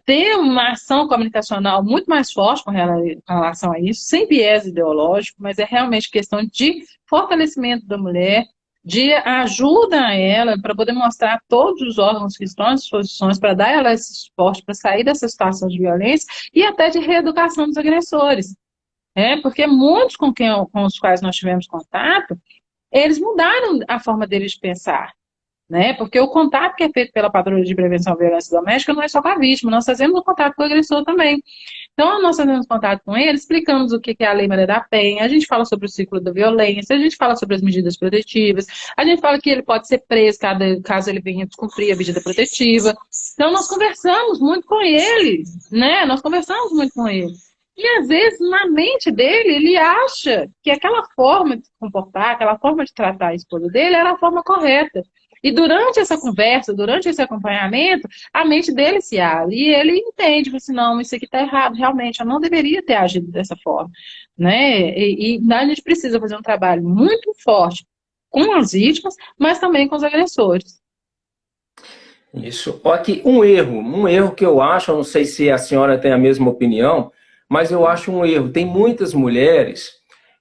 ter uma ação comunicacional muito mais forte com relação a isso, sem viés ideológico, mas é realmente questão de fortalecimento da mulher, de ajuda a ela, para poder mostrar a todos os órgãos que estão à disposição para dar a ela esse suporte, para sair dessa situação de violência e até de reeducação dos agressores. Porque muitos com os quais nós tivemos contato, eles mudaram a forma deles de pensar. Né? Porque o contato que é feito pela Patrulha de Prevenção à Violência Doméstica não é só com a vítima, nós fazemos o contato com o agressor também. Então, nós fazemos contato com ele, explicamos o que é a Lei Maria da Penha, a gente fala sobre o ciclo da violência, a gente fala sobre as medidas protetivas, a gente fala que ele pode ser preso caso ele venha descumprir a medida protetiva. Então, nós conversamos muito com ele, né? Nós conversamos muito com ele. E, às vezes, na mente dele, ele acha que aquela forma de se comportar, aquela forma de tratar a esposa dele era a forma correta. E durante essa conversa, durante esse acompanhamento, a mente dele se abre e ele entende, assim, não, isso aqui está errado, realmente, eu não deveria ter agido dessa forma. Né? E a gente precisa fazer um trabalho muito forte com as vítimas, mas também com os agressores. Isso. Aqui, um erro que eu acho, eu não sei se a senhora tem a mesma opinião, mas eu acho um erro. Tem muitas mulheres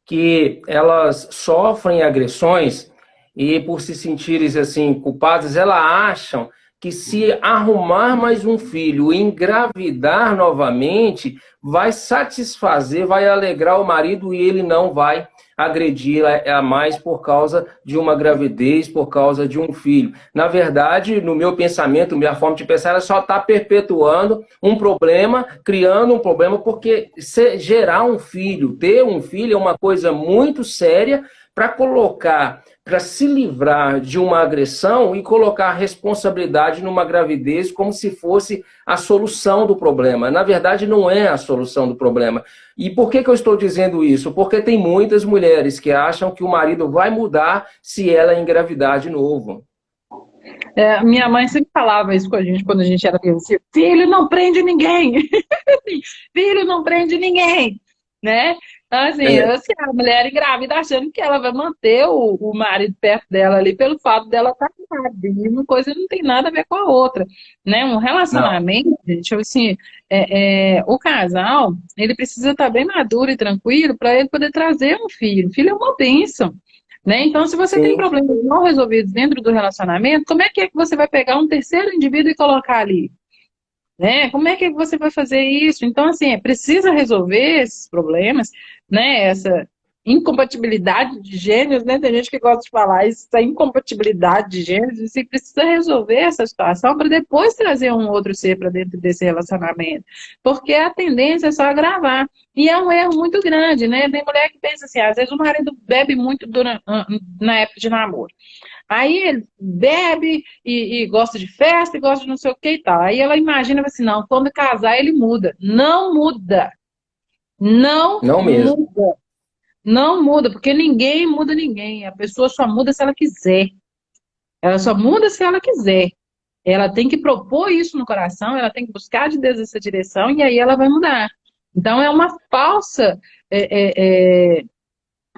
que elas sofrem agressões e por se sentirem assim culpadas, elas acham que se arrumar mais um filho e engravidar novamente, vai satisfazer, vai alegrar o marido e ele não vai agredir a mais por causa de uma gravidez, por causa de um filho. Na verdade, no meu pensamento, minha forma de pensar, ela só está perpetuando um problema, criando um problema, porque gerar um filho, ter um filho é uma coisa muito séria para se livrar de uma agressão e colocar a responsabilidade numa gravidez como se fosse a solução do problema. Na verdade, não é a solução do problema. E por que eu estou dizendo isso? Porque tem muitas mulheres que acham que o marido vai mudar se ela engravidar de novo. Minha mãe sempre falava isso com a gente quando a gente era criança. Filho não prende ninguém. Filho não prende ninguém. Né? Assim, a mulher engravida achando que ela vai manter o marido perto dela ali pelo fato dela estar grávida. E uma coisa não tem nada a ver com a outra. Né? Um relacionamento, gente, assim, o casal, ele precisa estar bem maduro e tranquilo para ele poder trazer um filho. O filho é uma bênção. Né? Então, se você tem problemas não resolvidos dentro do relacionamento, como é que você vai pegar um terceiro indivíduo e colocar ali? Né? Como é que você vai fazer isso? Então, assim, precisa resolver esses problemas, né? Essa incompatibilidade de gêneros, né? Tem gente que gosta de falar isso, essa incompatibilidade de gêneros, e você precisa resolver essa situação para depois trazer um outro ser para dentro desse relacionamento. Porque a tendência é só agravar. E é um erro muito grande, né? Tem mulher que pensa assim, às vezes o marido bebe muito na época de namoro. Aí ele bebe e gosta de festa e gosta de não sei o que e tal. Aí ela imagina assim, não, quando casar ele muda. Não muda. Não mesmo. muda. Não muda, porque ninguém muda ninguém. A pessoa só muda se ela quiser. Ela só muda se ela quiser. Ela tem que propor isso no coração, ela tem que buscar de Deus essa direção e aí ela vai mudar. Então é uma falsa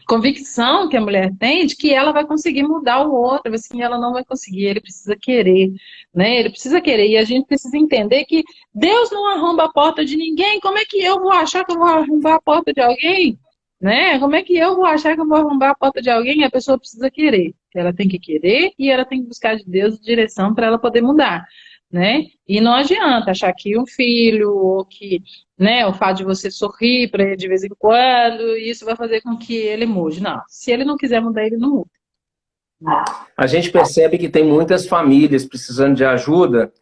convicção que a mulher tem de que ela vai conseguir mudar o outro, assim, ela não vai conseguir, ele precisa querer, né? Ele precisa querer, e a gente precisa entender que Deus não arromba a porta de ninguém, como é que eu vou achar que eu vou arrombar a porta de alguém? Né? Como é que eu vou achar que eu vou arrombar a porta de alguém? A pessoa precisa querer, ela tem que querer e ela tem que buscar de Deus direção para ela poder mudar. Né? E não adianta achar que um filho, ou que, né, o fato de você sorrir para ele de vez em quando, isso vai fazer com que ele mude. Não, se ele não quiser mudar, ele não muda. A gente percebe que tem muitas famílias precisando de ajuda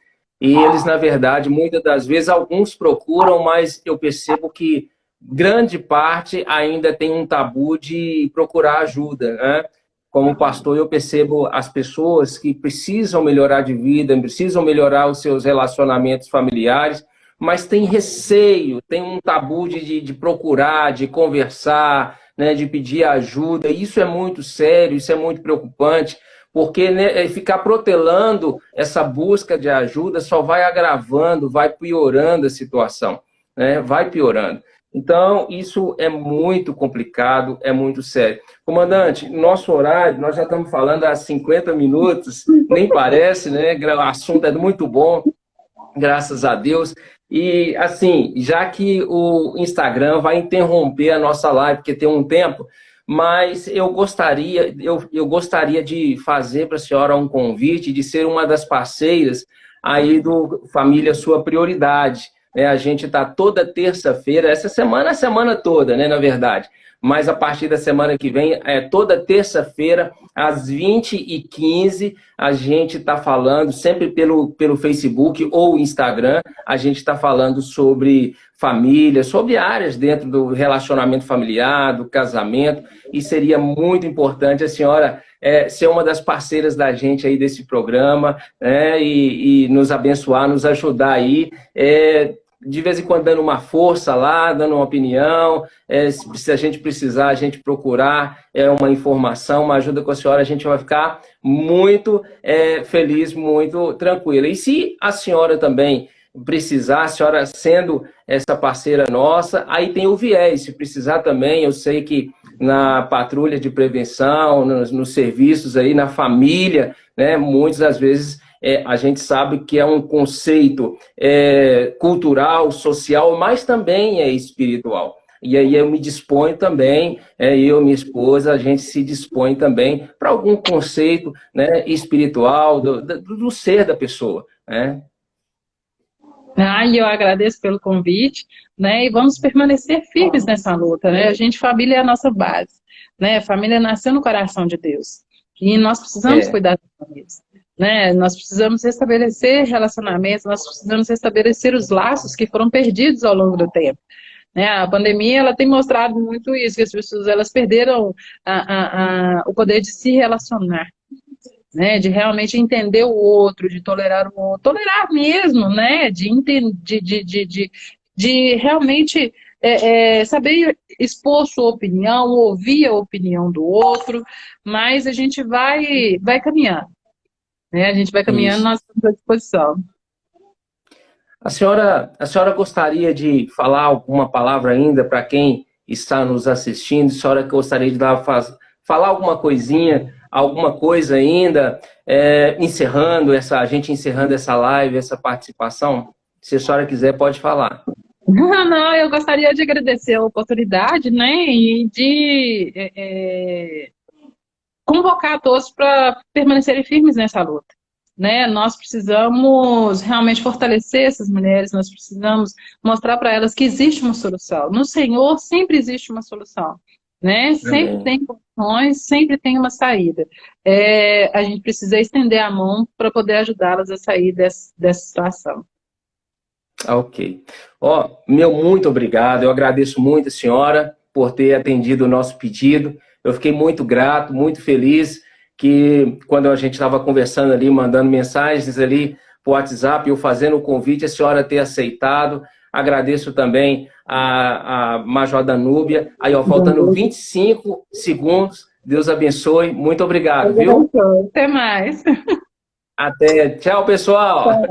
e eles, na verdade, muitas das vezes, alguns procuram, mas eu percebo que grande parte ainda tem um tabu de procurar ajuda, né? Como pastor, eu percebo as pessoas que precisam melhorar de vida, precisam melhorar os seus relacionamentos familiares, mas tem receio, tem um tabu de procurar, de conversar, né, de pedir ajuda. Isso é muito sério, isso é muito preocupante, porque, né, ficar protelando essa busca de ajuda só vai agravando, vai piorando a situação, né? Vai piorando. Então, isso é muito complicado, é muito sério. Comandante, nosso horário, nós já estamos falando há 50 minutos, nem parece, né? O assunto é muito bom, graças a Deus. E, assim, já que o Instagram vai interromper a nossa live, porque tem um tempo, mas eu gostaria de fazer para a senhora um convite de ser uma das parceiras aí do Família Sua Prioridade. A gente está toda terça-feira, essa semana, a semana toda, né, na verdade. Mas a partir da semana que vem, toda terça-feira, às 20h15, a gente está falando, sempre pelo Facebook ou Instagram, a gente está falando sobre família, sobre áreas dentro do relacionamento familiar, do casamento, e seria muito importante a senhora ser uma das parceiras da gente aí desse programa, né, e nos abençoar, nos ajudar aí, de vez em quando dando uma força lá, dando uma opinião, se a gente precisar, a gente procurar uma informação, uma ajuda com a senhora, a gente vai ficar muito feliz, muito tranquila. E se a senhora também precisar, a senhora sendo essa parceira nossa, aí tem o viés, se precisar também, eu sei que na patrulha de prevenção, nos serviços aí, na família, né, muitas das vezes a gente sabe que é um conceito cultural, social, mas também é espiritual. E aí eu me disponho também, eu e minha esposa, a gente se dispõe também para algum conceito, né, espiritual do ser da pessoa, né? E eu agradeço pelo convite, né? E vamos permanecer firmes nessa luta, né? Família é a nossa base, né? A família nasceu no coração de Deus. E nós precisamos cuidar das famílias. Né? Nós precisamos restabelecer relacionamentos, nós precisamos restabelecer os laços que foram perdidos ao longo do tempo. Né? A pandemia ela tem mostrado muito isso, que as pessoas elas perderam o poder de se relacionar, né? De realmente entender o outro, de tolerar o outro, tolerar mesmo, né? De realmente saber expor sua opinião, ouvir a opinião do outro, mas a gente vai caminhando. A gente vai caminhando, nós estamos à disposição. A senhora gostaria de falar alguma palavra ainda para quem está nos assistindo? A senhora gostaria de falar alguma coisinha, alguma coisa ainda, a gente encerrando essa live, essa participação? Se a senhora quiser, pode falar. Não, eu gostaria de agradecer a oportunidade, né, e de convocar a todos para permanecerem firmes nessa luta. Né? Nós precisamos realmente fortalecer essas mulheres, nós precisamos mostrar para elas que existe uma solução. No Senhor sempre existe uma solução. Né? Sempre tem condições, sempre tem uma saída. A gente precisa estender a mão para poder ajudá-las a sair dessa situação. Ok. Meu muito obrigado, eu agradeço muito a senhora por ter atendido o nosso pedido. Eu fiquei muito grato, muito feliz que quando a gente estava conversando ali, mandando mensagens ali para o WhatsApp, eu fazendo o convite, a senhora ter aceitado. Agradeço também a Major Danúbia. Aí, faltando 25 segundos, Deus abençoe. Muito obrigado, viu? Até mais. Até. Tchau, pessoal.